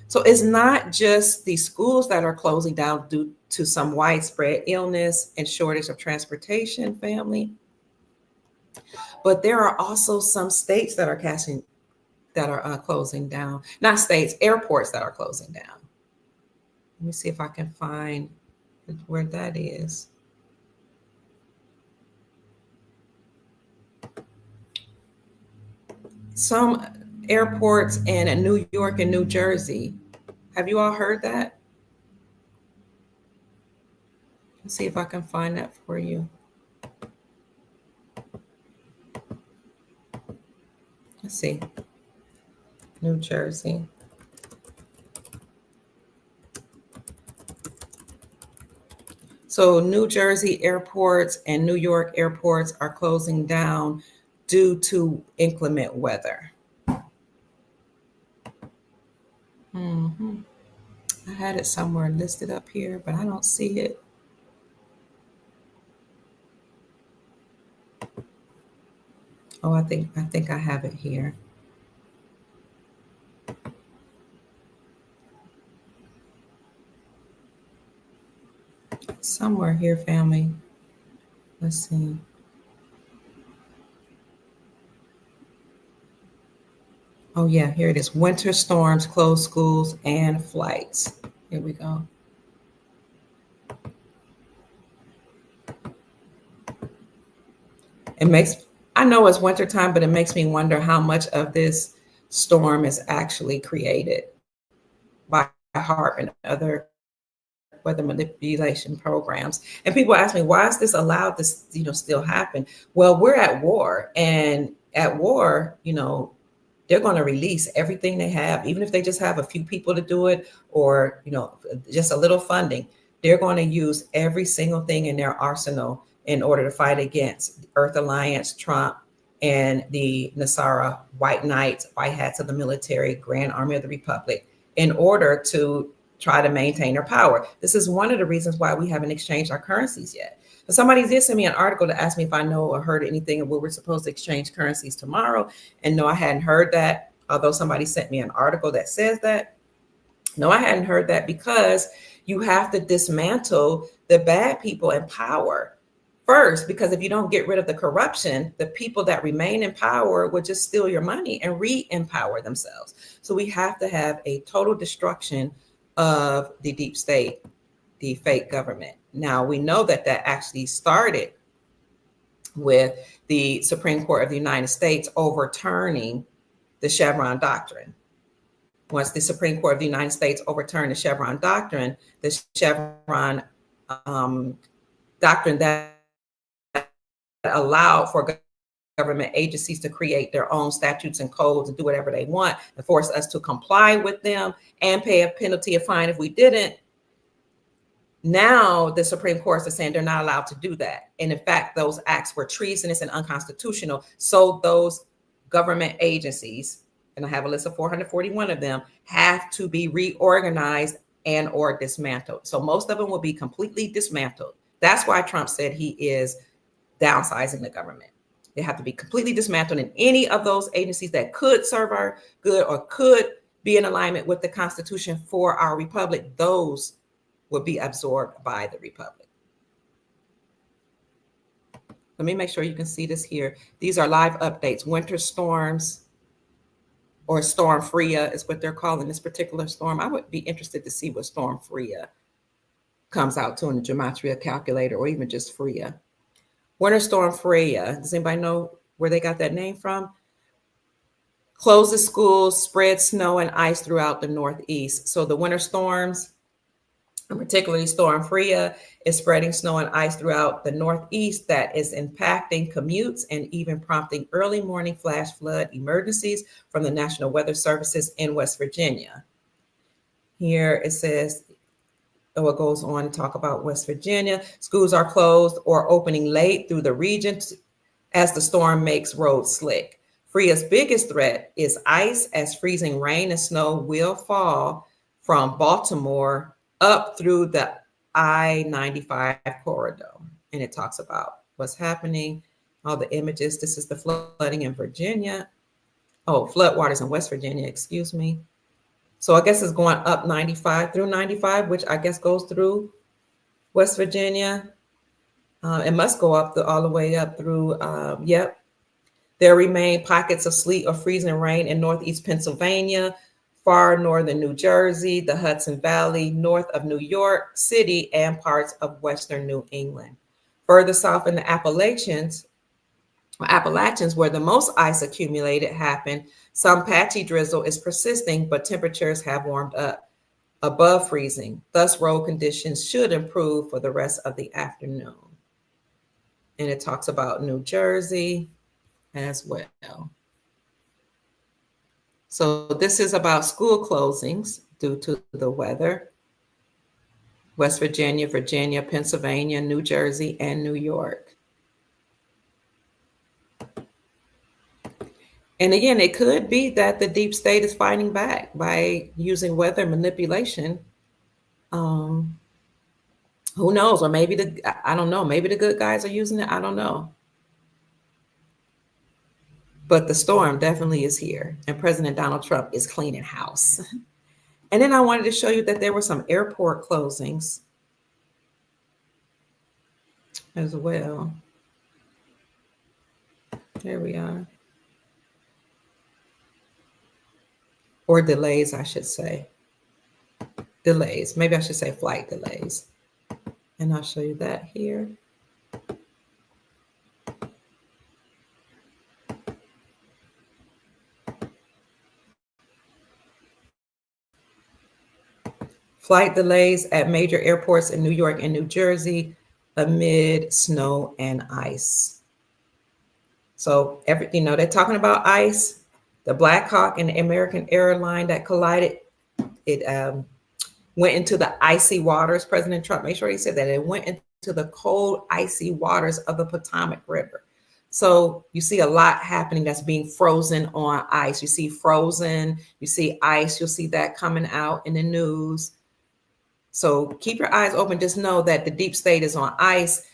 So it's not just the schools that are closing down due to some widespread illness and shortage of transportation, family, but there are also some states that are closing down. Not states, airports that are closing down. Let me see if I can find where that is. Some airports in New York and New Jersey. Have you all heard that? Let's see if I can find that for you. Let's see. New Jersey. So New Jersey airports and New York airports are closing down due to inclement weather. I had it somewhere listed up here, but I don't see it. Oh, I think I have it here. Somewhere here, family. Let's see. Oh yeah, here it is. Winter storms close schools and flights. Here we go. It makes I know it's wintertime, but it makes me wonder how much of this storm is actually created by HARP and other weather manipulation programs. And people ask me, why is this allowed to, still happen? Well, we're at war, and at war, they're going to release everything they have, even if they just have a few people to do it, or just a little funding. They're going to use every single thing in their arsenal in order to fight against Earth Alliance, Trump, and the Nasara White Knights, White Hats of the military, Grand Army of the Republic, in order to try to maintain their power. This is one of the reasons why we haven't exchanged our currencies yet. But somebody did send me an article to ask me if I know or heard anything of where we're supposed to exchange currencies tomorrow. And no, I hadn't heard that. Although somebody sent me an article that says that. No, I hadn't heard that, because you have to dismantle the bad people in power first, because if you don't get rid of the corruption, the people that remain in power will just steal your money and re-empower themselves. So we have to have a total destruction of the deep state, the fake government. Now, we know that actually started with the Supreme Court of the United States overturning the Chevron doctrine. Once the Supreme Court of the United States overturned the Chevron doctrine doctrine that allowed for government agencies to create their own statutes and codes and do whatever they want and force us to comply with them and pay a penalty, a fine if we didn't. Now the Supreme Court is saying they're not allowed to do that. And in fact, those acts were treasonous and unconstitutional. So those government agencies, and I have a list of 441 of them, have to be reorganized and or dismantled. So most of them will be completely dismantled. That's why Trump said he is downsizing the government. They have to be completely dismantled, and any of those agencies that could serve our good or could be in alignment with the Constitution for our republic, those will be absorbed by the republic. Let me make sure you can see this here. These are live updates. Winter storms, or Storm Freya is what they're calling this particular storm. I would be interested to see what Storm Freya comes out to in the gematria calculator, or even just Freya. Winter Storm Freya. Does anybody know where they got that name from? Closes schools, spread snow and ice throughout the Northeast. So the winter storms, and particularly Storm Freya, is spreading snow and ice throughout the Northeast that is impacting commutes and even prompting early morning flash flood emergencies from the National Weather Services in West Virginia. Here it says, it goes on to talk about West Virginia. Schools are closed or opening late through the region as the storm makes roads slick. Freya's biggest threat is ice, as freezing rain and snow will fall from Baltimore up through the I-95 corridor. And it talks about what's happening, all the images. This is the flooding in Virginia. Oh, floodwaters in West Virginia, excuse me. So I guess it's going up 95 through 95, which I guess goes through West Virginia. It must go up all the way up through, yep. There remain pockets of sleet or freezing rain in Northeast Pennsylvania, far northern New Jersey, the Hudson Valley, north of New York City, and parts of Western New England. Further south in the Appalachians, where the most ice accumulated happened, some patchy drizzle is persisting, but temperatures have warmed up above freezing. Thus, road conditions should improve for the rest of the afternoon. And it talks about New Jersey as well. So this is about school closings due to the weather. West Virginia, Virginia, Pennsylvania, New Jersey, and New York. And again, it could be that the deep state is fighting back by using weather manipulation. Who knows? Or maybe I don't know, maybe the good guys are using it. I don't know. But the storm definitely is here, and President Donald Trump is cleaning house. And then I wanted to show you that there were some airport closings as well. There we are. Or delays, I should say. Delays. Maybe I should say flight delays. And I'll show you that here. Flight delays at major airports in New York and New Jersey amid snow and ice. So they're talking about ice. The Black Hawk and the American airline that collided, it went into the icy waters. President Trump made sure he said that it went into the cold, icy waters of the Potomac River. So you see a lot happening that's being frozen on ice. You see frozen, you see ice, you'll see that coming out in the news. So keep your eyes open. Just know that the deep state is on ice.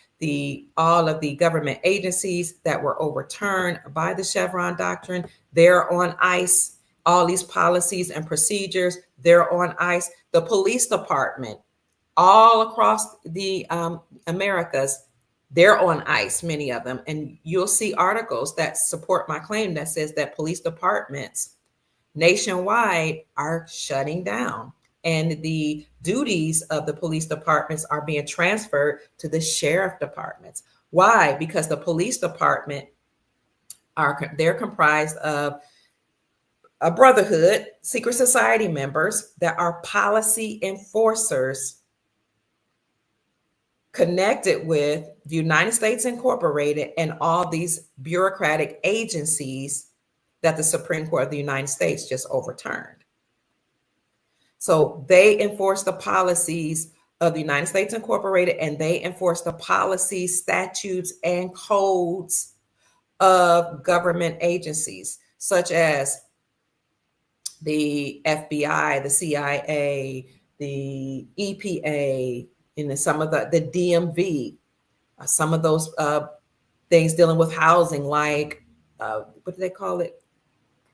All of the government agencies that were overturned by the Chevron doctrine, they're on ice. All these policies and procedures, they're on ice. The police department, all across the Americas, they're on ice, many of them. And you'll see articles that support my claim that says that police departments nationwide are shutting down. And the duties of the police departments are being transferred to the sheriff departments. Why? Because the police department they're comprised of a brotherhood, secret society members that are policy enforcers connected with the United States Incorporated and all these bureaucratic agencies that the Supreme Court of the United States just overturned. So they enforce the policies of the United States Incorporated, and they enforce the policies, statutes, and codes of government agencies, such as the FBI, the CIA, the EPA, and some of the DMV, some of those things dealing with housing, like what do they call it?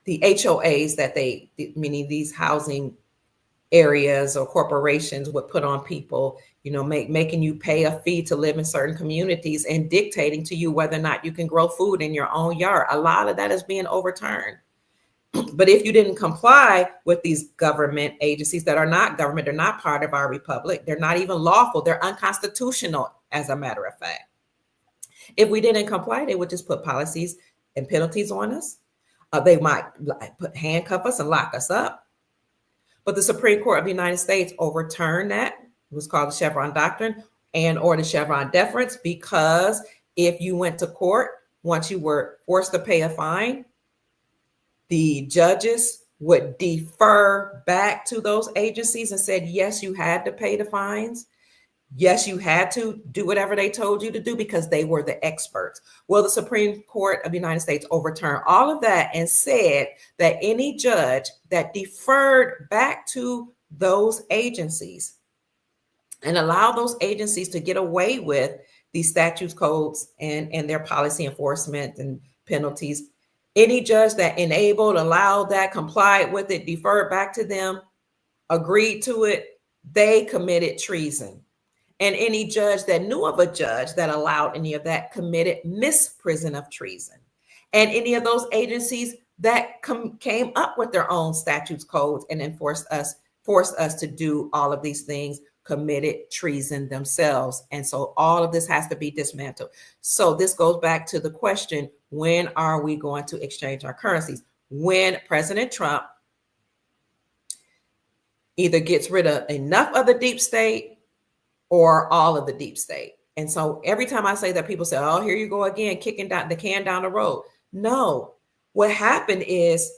The HOAs meaning these housing areas or corporations would put on people, making you pay a fee to live in certain communities and dictating to you whether or not you can grow food in your own yard. A lot of that is being overturned. But if you didn't comply with these government agencies that are not government, they're not part of our republic, they're not even lawful, they're unconstitutional, as a matter of fact. If we didn't comply, they would just put policies and penalties on us. They might handcuff us and lock us up. But the Supreme Court of the United States overturned that. It was called the Chevron doctrine or the Chevron deference, because if you went to court, once you were forced to pay a fine, the judges would defer back to those agencies and said, yes, you had to pay the fines. Yes, you had to do whatever they told you to do because they were the experts. Well, the Supreme Court of the United States overturned all of that and said that any judge that deferred back to those agencies and allowed those agencies to get away with these statutes, codes, and their policy enforcement and penalties, any judge that enabled, allowed that, complied with it, deferred back to them, agreed to it, they committed treason. And any judge that knew of a judge that allowed any of that committed misprision of treason. And any of those agencies that came up with their own statutes, codes, and forced us to do all of these things committed treason themselves. And so all of this has to be dismantled. So this goes back to the question, when are we going to exchange our currencies? When President Trump either gets rid of enough of the deep state or all of the deep state. And so every time I say that, people say, oh, here you go again, kicking the can down the road. No, what happened is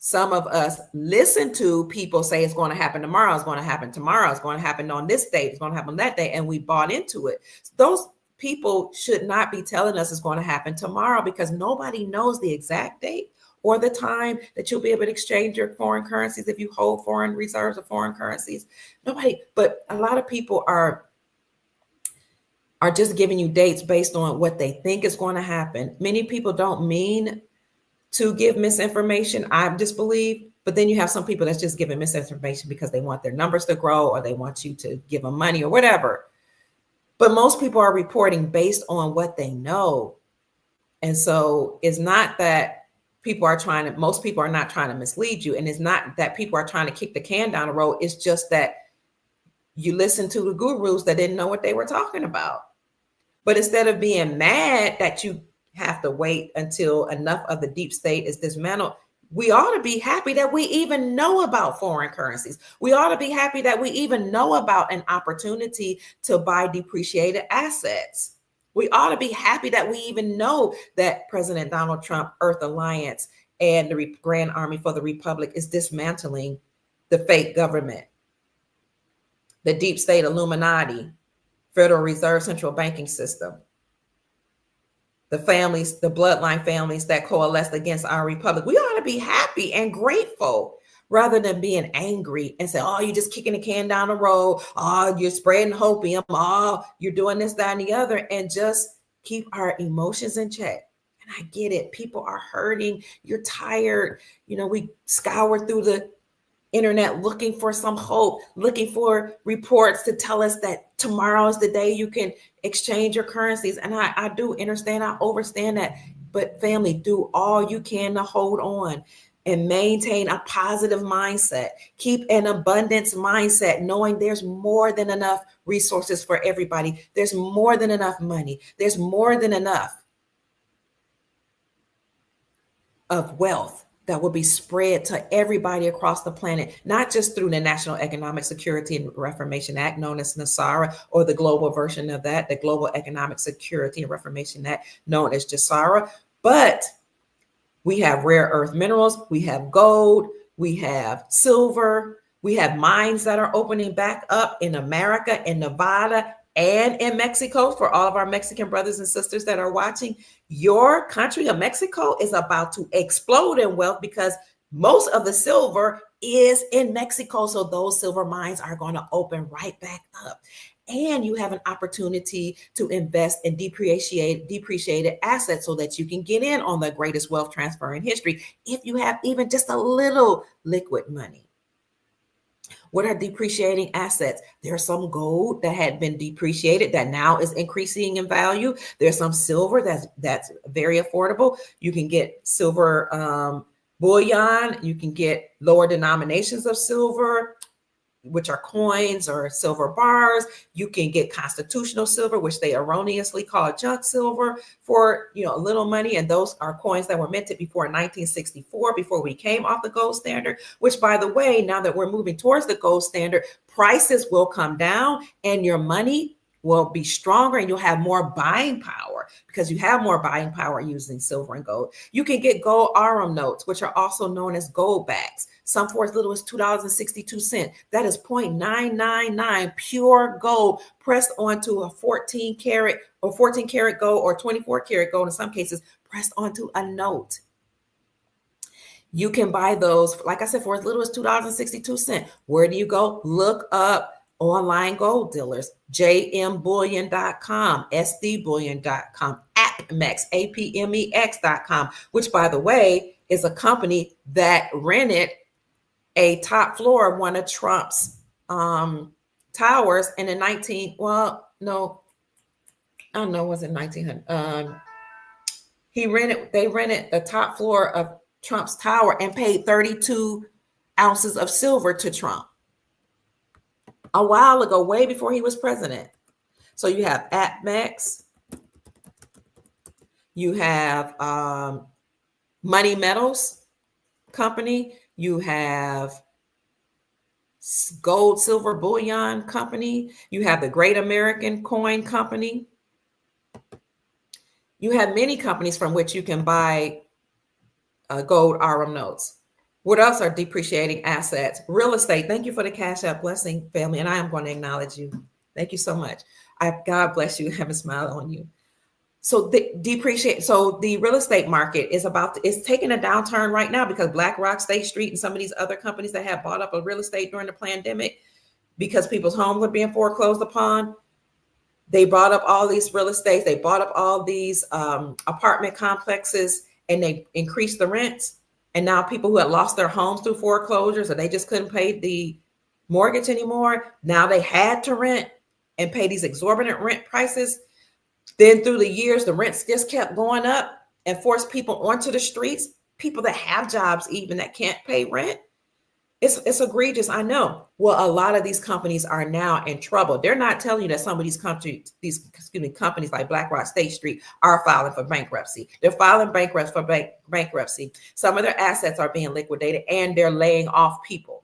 some of us listen to people say it's going to happen tomorrow, it's going to happen tomorrow, it's going to happen on this date, it's going to happen that day, and we bought into it. Those people should not be telling us it's going to happen tomorrow, because nobody knows the exact date or the time that you'll be able to exchange your foreign currencies if you hold foreign reserves of foreign currencies. Nobody, but a lot of people are just giving you dates based on what they think is going to happen. Many people don't mean to give misinformation, I just believe, but then you have some people that's just giving misinformation because they want their numbers to grow, or they want you to give them money or whatever. But most people are reporting based on what they know. And so it's not that most people are not trying to mislead you. And it's not that people are trying to kick the can down the road. It's just that you listen to the gurus that didn't know what they were talking about. But instead of being mad that you have to wait until enough of the deep state is dismantled, we ought to be happy that we even know about foreign currencies. We ought to be happy that we even know about an opportunity to buy depreciated assets. We ought to be happy that we even know that President Donald Trump, Earth Alliance, and the Grand Army for the Republic is dismantling the fake government, the deep state Illuminati, Federal Reserve central banking system, the families, the bloodline families that coalesced against our republic. We ought to be happy and grateful rather than being angry and say, oh, you're just kicking the can down the road. Oh, you're spreading hopium. Oh, you're doing this, that, and the other. And just keep our emotions in check. And I get it. People are hurting. You're tired. We scour through the internet looking for some hope, looking for reports to tell us that tomorrow is the day you can exchange your currencies. And I do understand, I understand that. But family, do all you can to hold on and maintain a positive mindset. Keep an abundance mindset, knowing there's more than enough resources for everybody. There's more than enough money. There's more than enough of wealth that will be spread to everybody across the planet, not just through the National Economic Security and Reformation Act, known as NESARA, or the global version of that, the Global Economic Security and Reformation Act, known as GESARA, but we have rare earth minerals, we have gold, we have silver, we have mines that are opening back up in America, in Nevada, and in Mexico. For all of our Mexican brothers and sisters that are watching, your country of Mexico is about to explode in wealth because most of the silver is in Mexico. So those silver mines are going to open right back up. And you have an opportunity to invest in depreciated assets so that you can get in on the greatest wealth transfer in history if you have even just a little liquid money. What are depreciating assets? There's some gold that had been depreciated that now is increasing in value. There's some silver that's very affordable. You can get silver bullion. You can get lower denominations of silver, which are coins or silver bars. You can get constitutional silver, which they erroneously call junk silver, for a little money. And those are coins that were minted before 1964, before we came off the gold standard, which, by the way, now that we're moving towards the gold standard, prices will come down and your money will be stronger and you'll have more buying power because you have more buying power using silver and gold. You can get gold Arum notes, which are also known as gold backs, some for as little as $2.62. That is 0.999 pure gold pressed onto a 14 karat gold or 24 karat gold in some cases, pressed onto a note. You can buy those, like I said, for as little as $2.62. Where do you go? Look up online gold dealers, jmbullion.com, sdbullion.com, APMEX, APMEX.com, which, by the way, is a company that rented a top floor of one of Trump's towers in the was it 1900? They rented the top floor of Trump's tower and paid 32 ounces of silver to Trump a while ago, way before he was president. So you have APMEX, you have Money Metals Company, you have Gold Silver Bullion Company, you have the Great American Coin Company. You have many companies from which you can buy gold Arum notes. What else are depreciating assets? Real estate. Thank you for the Cash App blessing, family. And I am going to acknowledge you. Thank you so much. God bless you. Have a smile on you. So the real estate market is taking a downturn right now because BlackRock, State Street, and some of these other companies that have bought up a real estate during the pandemic because people's homes were being foreclosed upon. They bought up all these real estates. They bought up all these apartment complexes, and they increased the rents. And now people who had lost their homes through foreclosures or they just couldn't pay the mortgage anymore, now they had to rent and pay these exorbitant rent prices. Then through the years, the rents just kept going up and forced people onto the streets, people that have jobs even that can't pay rent. It's egregious, I know. Well, a lot of these companies are now in trouble. They're not telling you that some of these companies like BlackRock, State Street are filing for bankruptcy. They're filing bankruptcy. Some of their assets are being liquidated and they're laying off people.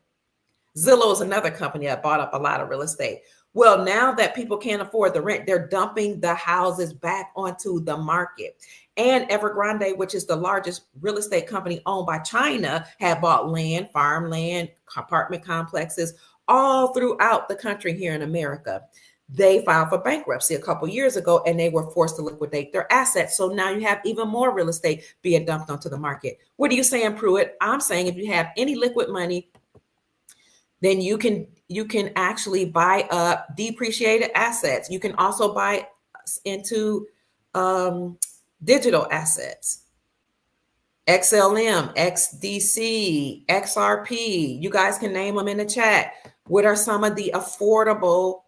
Zillow is another company that bought up a lot of real estate. Well, now that people can't afford the rent, they're dumping the houses back onto the market. And Evergrande, which is the largest real estate company owned by China, had bought land, farmland, apartment complexes all throughout the country here in America. They filed for bankruptcy a couple years ago and they were forced to liquidate their assets. So now you have even more real estate being dumped onto the market. What are you saying, Pruitt? I'm saying if you have any liquid money, then you can actually buy up depreciated assets. You can also buy into digital assets. XLM, XDC, XRP. You guys can name them in the chat. What are some of the affordable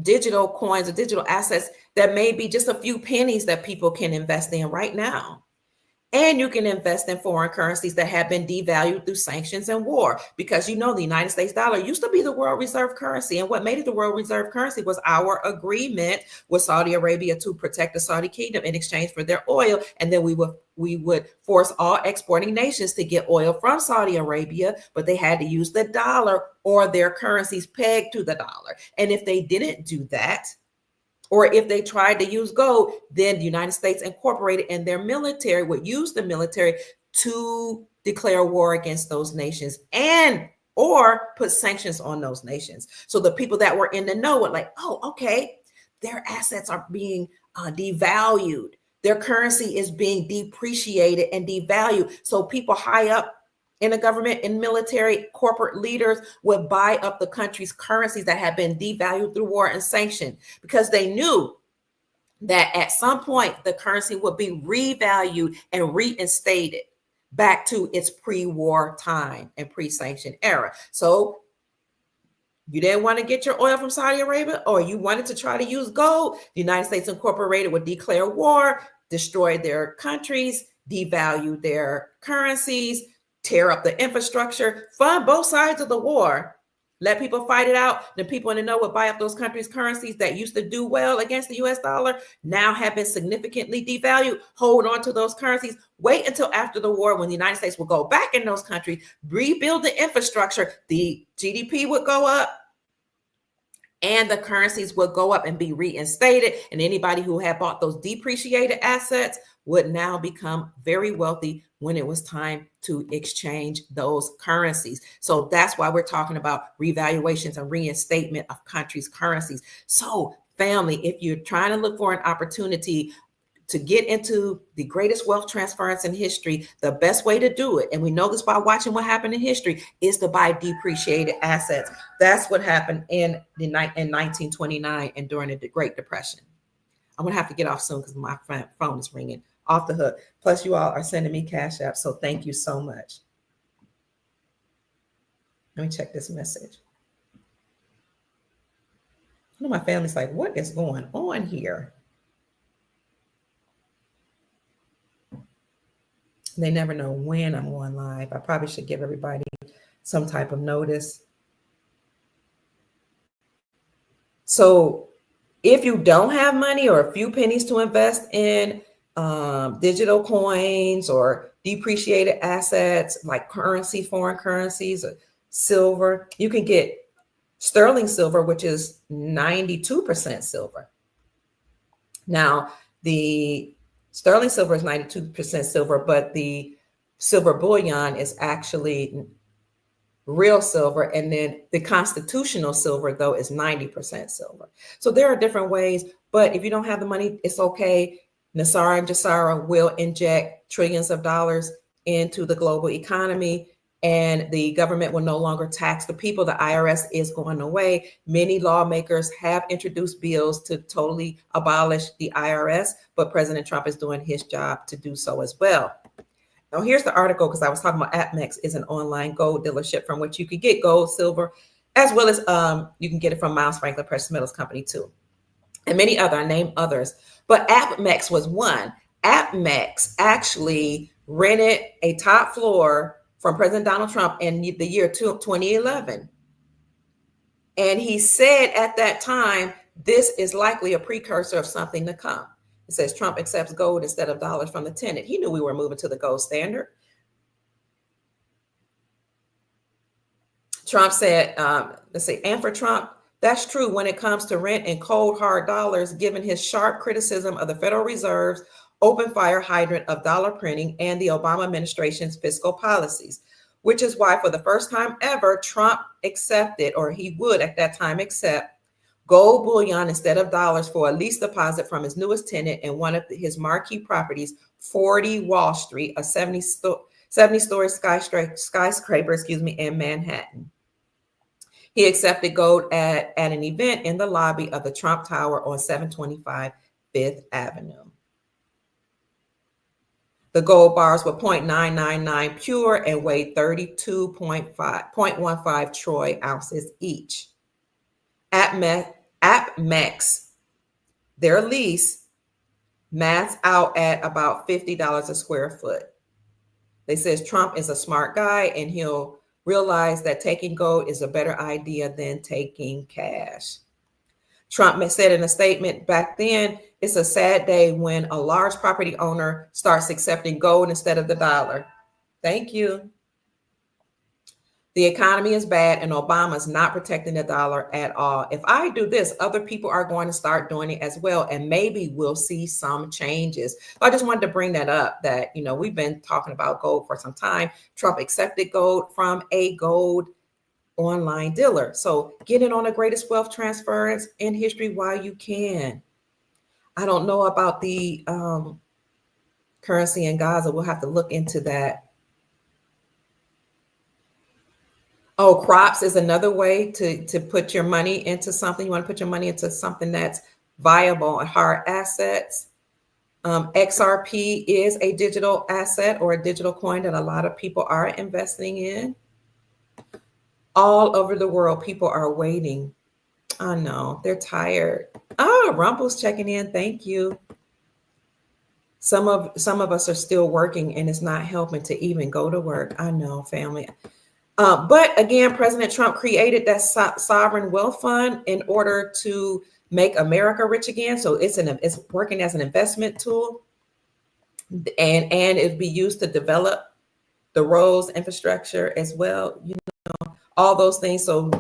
digital coins or digital assets that may be just a few pennies that people can invest in right now? And you can invest in foreign currencies that have been devalued through sanctions and war, because you know the United States dollar used to be the world reserve currency. And what made it the world reserve currency was our agreement with Saudi Arabia to protect the Saudi kingdom in exchange for their oil. And then we would force all exporting nations to get oil from Saudi Arabia, but they had to use the dollar or their currencies pegged to the dollar. And if they didn't do that, or if they tried to use gold, then the United States Incorporated and their military would use the military to declare war against those nations and or put sanctions on those nations. So the people that were in the know were like, oh, okay, their assets are being devalued. Their currency is being depreciated and devalued. So people high up in the government and military, corporate leaders would buy up the country's currencies that had been devalued through war and sanction, because they knew that at some point the currency would be revalued and reinstated back to its pre-war time and pre-sanction era. So you didn't want to get your oil from Saudi Arabia, or you wanted to try to use gold, the United States Incorporated would declare war, destroy their countries, devalue their currencies, tear up the infrastructure, fund both sides of the war, let people fight it out. The people in the know would buy up those countries' currencies that used to do well against the US dollar, now have been significantly devalued, hold on to those currencies, wait until after the war when the United States will go back in those countries, rebuild the infrastructure, the GDP would go up, and the currencies would go up and be reinstated. And anybody who had bought those depreciated assets would now become very wealthy when it was time to exchange those currencies. So that's why we're talking about revaluations and reinstatement of countries' currencies. So family, if you're trying to look for an opportunity to get into the greatest wealth transference in history, the best way to do it, and we know this by watching what happened in history, is to buy depreciated assets. That's what happened in 1929 and during the Great Depression. I'm gonna have to get off soon because my phone is ringing off the hook. Plus, you all are sending me Cash App, so thank you so much. Let me check this message. I know my family's like, what is going on here? They never know when I'm going live. I probably should give everybody some type of notice. So if you don't have money or a few pennies to invest in digital coins or depreciated assets like currency, foreign currencies, or silver, you can get sterling silver, which is 92% silver. Now, the sterling silver is 92% silver, but the silver bullion is actually real silver, and then the constitutional silver though is 90% silver. So there are different ways, but if you don't have the money, it's okay. Nasara and Jasara will inject trillions of dollars into the global economy, and the government will no longer tax the people. The IRS is going away. Many lawmakers have introduced bills to totally abolish the IRS, but President Trump is doing his job to do so as well. Now, here's the article, because I was talking about APMEX is an online gold dealership from which you could get gold, silver, as well as you can get it from Miles Franklin Precious Metals Company too, and many other. I named others, but APMEX was one. APMEX actually rented a top floor from President Donald Trump in the year 2011. And he said at that time, this is likely a precursor of something to come. It says Trump accepts gold instead of dollars from the tenant. He knew we were moving to the gold standard. Trump said, let's see, and for Trump, that's true when it comes to rent and cold hard dollars, given his sharp criticism of the Federal Reserve's open fire hydrant of dollar printing and the Obama administration's fiscal policies, which is why for the first time ever, Trump accepted, or he would at that time accept, gold bullion instead of dollars for a lease deposit from his newest tenant in one of his marquee properties, 40 Wall Street, a 70-story skyscraper, in Manhattan. He accepted gold at an event in the lobby of the Trump Tower on 725 Fifth Avenue. The gold bars were 0.999 pure and weighed 32.15 troy ounces each. APMEX, their lease, maths out at about $50 a square foot. They says Trump is a smart guy and he'll realize that taking gold is a better idea than taking cash. Trump said in a statement back then, it's a sad day when a large property owner starts accepting gold instead of the dollar. Thank you. The economy is bad and Obama's not protecting the dollar at all. If I do this, other people are going to start doing it as well. And maybe we'll see some changes. I just wanted to bring that up that, we've been talking about gold for some time. Trump accepted gold from a gold online dealer. So get in on the greatest wealth transference in history while you can. I don't know about the currency in Gaza. We'll have to look into that. Oh, crops is another way to put your money into something. You want to put your money into something that's viable and hard assets. XRP is a digital asset or a digital coin that a lot of people are investing in. All over the world, people are waiting. I know, they're tired. Oh, Rumple's checking in. Thank you. Some of us are still working and it's not helping to even go to work. I know, family. But again, President Trump created that sovereign wealth fund in order to make America rich again. So it's working as an investment tool, and it'll be used to develop the roads, infrastructure as well. All those things. So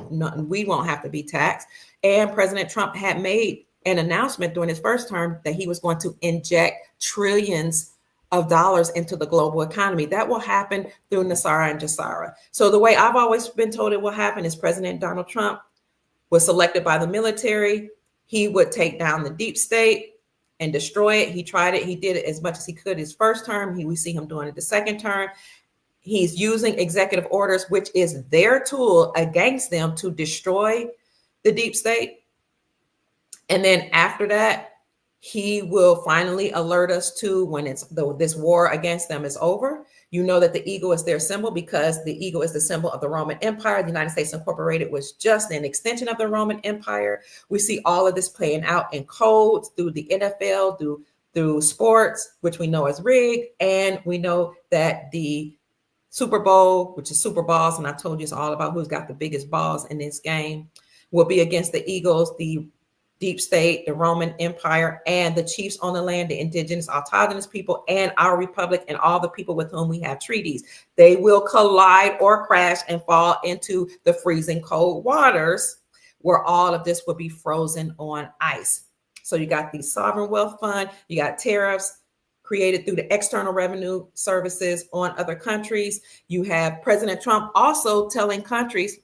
we won't have to be taxed. And President Trump had made an announcement during his first term that he was going to inject trillions of dollars into the global economy. That will happen through Nasara and Jasara. So the way I've always been told it will happen is President Donald Trump was selected by the military. He would take down the deep state and destroy it. He tried it. He did it as much as he could his first term. We see him doing it the second term. He's using executive orders, which is their tool against them to destroy the deep state. And then after that, he will finally alert us to when this war against them is over. You know that the eagle is their symbol because the eagle is the symbol of the Roman Empire. The United States Incorporated was just an extension of the Roman Empire. We see all of this playing out in codes through the NFL, through sports, which we know is rigged. And we know that the Super Bowl, which is Super Balls, and I told you it's all about who's got the biggest balls in this game, will be against the Eagles, the deep state, the Roman Empire, and the chiefs on the land, the indigenous, autonomous people, and our republic, and all the people with whom we have treaties. They will collide or crash and fall into the freezing cold waters where all of this will be frozen on ice. So you got the sovereign wealth fund, you got tariffs, created through the External Revenue Services on other countries. You have President Trump also telling countries,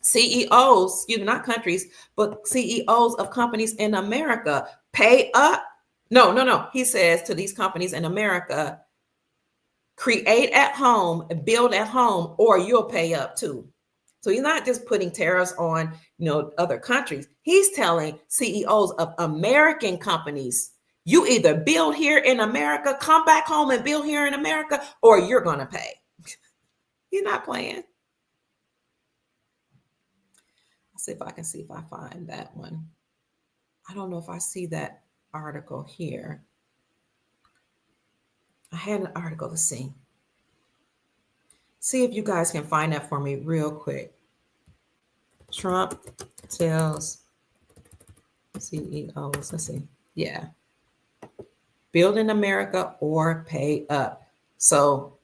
CEOs, not countries, but CEOs of companies in America, pay up. No. He says to these companies in America, create at home, build at home, or you'll pay up too. So he's not just putting tariffs on, other countries. He's telling CEOs of American companies, you either build here in America, come back home and build here in America, or you're going to pay. He's not playing. I'll see if I find that one. I don't know if I see that article here. I had an article to see. See if you guys can find that for me real quick. Trump tells CEOs, let's see. Yeah. Build in America or pay up. So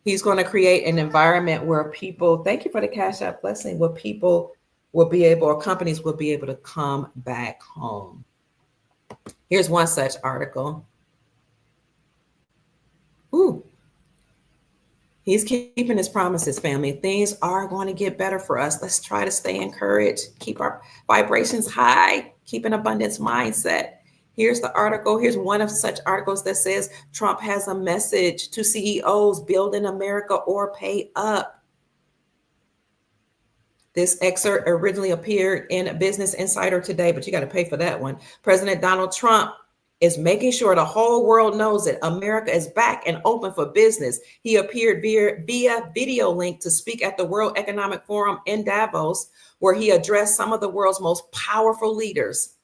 he's going to create an environment where people, thank you for the Cash App blessing, where people will be able, or companies will be able to come back home. Here's one such article. Ooh. He's keeping his promises, family. Things are going to get better for us. Let's try to stay encouraged, keep our vibrations high, keep an abundance mindset. Here's the article. Here's one of such articles that says Trump has a message to CEOs, build in America or pay up. This excerpt originally appeared in Business Insider today, but you got to pay for that one. President Donald Trump is making sure the whole world knows that America is back and open for business. He appeared via video link to speak at the World Economic Forum in Davos, where he addressed some of the world's most powerful leaders.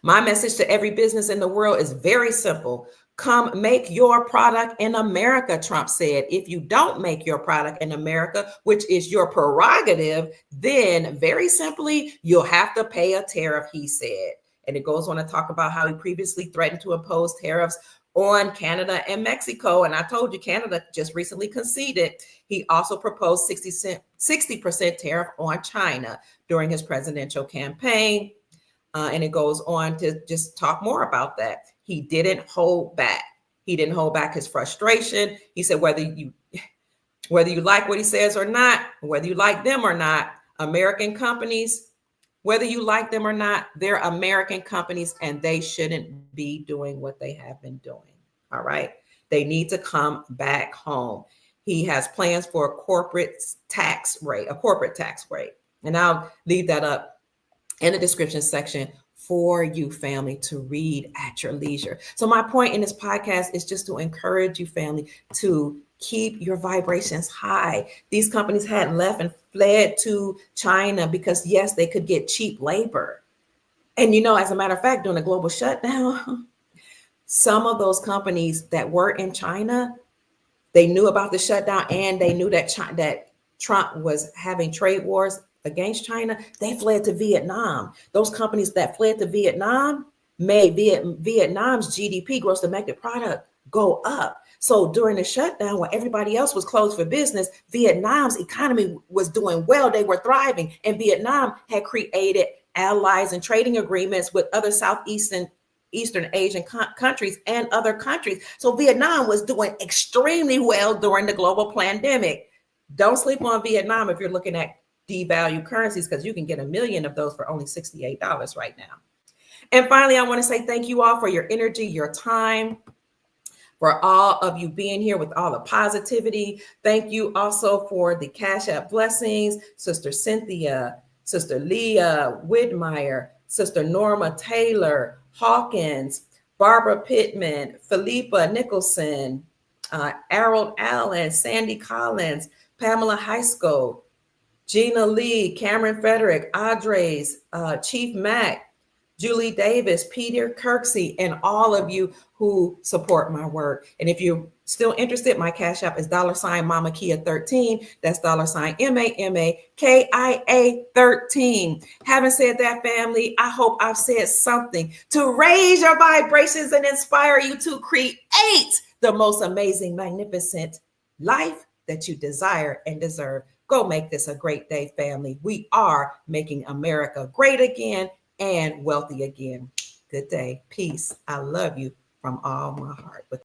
My message to every business in the world is very simple. Come make your product in America, Trump said. If you don't make your product in America, which is your prerogative, then very simply, you'll have to pay a tariff, he said. And it goes on to talk about how he previously threatened to impose tariffs on Canada and Mexico. And I told you, Canada just recently conceded. He also proposed 60% tariff on China during his presidential campaign. And it goes on to just talk more about that. He didn't hold back. He didn't hold back his frustration. He said, whether you like what he says or not, whether you like them or not, American companies, whether you like them or not, they're American companies and they shouldn't be doing what they have been doing. All right. They need to come back home. He has plans for a corporate tax rate. And I'll leave that up in the description section for you, family, to read at your leisure. So my point in this podcast is just to encourage you, family, to keep your vibrations high. These companies had left and fled to China because, yes, they could get cheap labor. And, as a matter of fact, during the global shutdown, some of those companies that were in China, they knew about the shutdown and they knew that Trump was having trade wars against China. They fled to Vietnam. Those companies that fled to Vietnam made Vietnam's GDP, gross domestic product, go up. So during the shutdown, when everybody else was closed for business, Vietnam's economy was doing well. They were thriving. And Vietnam had created allies and trading agreements with other Eastern Asian countries and other countries. So Vietnam was doing extremely well during the global pandemic. Don't sleep on Vietnam if you're looking at devalued currencies, because you can get 1 million of those for only $68 right now. And finally, I want to say thank you all for your energy, your time, for all of you being here with all the positivity. Thank you also for the Cash App blessings, Sister Cynthia, Sister Leah Widmeyer, Sister Norma Taylor, Hawkins, Barbara Pittman, Philippa Nicholson, Harold Allen, Sandy Collins, Pamela Heisko, Gina Lee, Cameron Frederick, Audrey's, Chief Mac, Julie Davis, Peter Kirksey, and all of you who support my work. And if you're still interested, my Cash App is $ Mama Kia 13. That's $ MAMAKIA 13. Having said that, family, I hope I've said something to raise your vibrations and inspire you to create the most amazing, magnificent life that you desire and deserve. Go make this a great day, family. We are making America great again and wealthy again. Good day. Peace. I love you. from all my heart.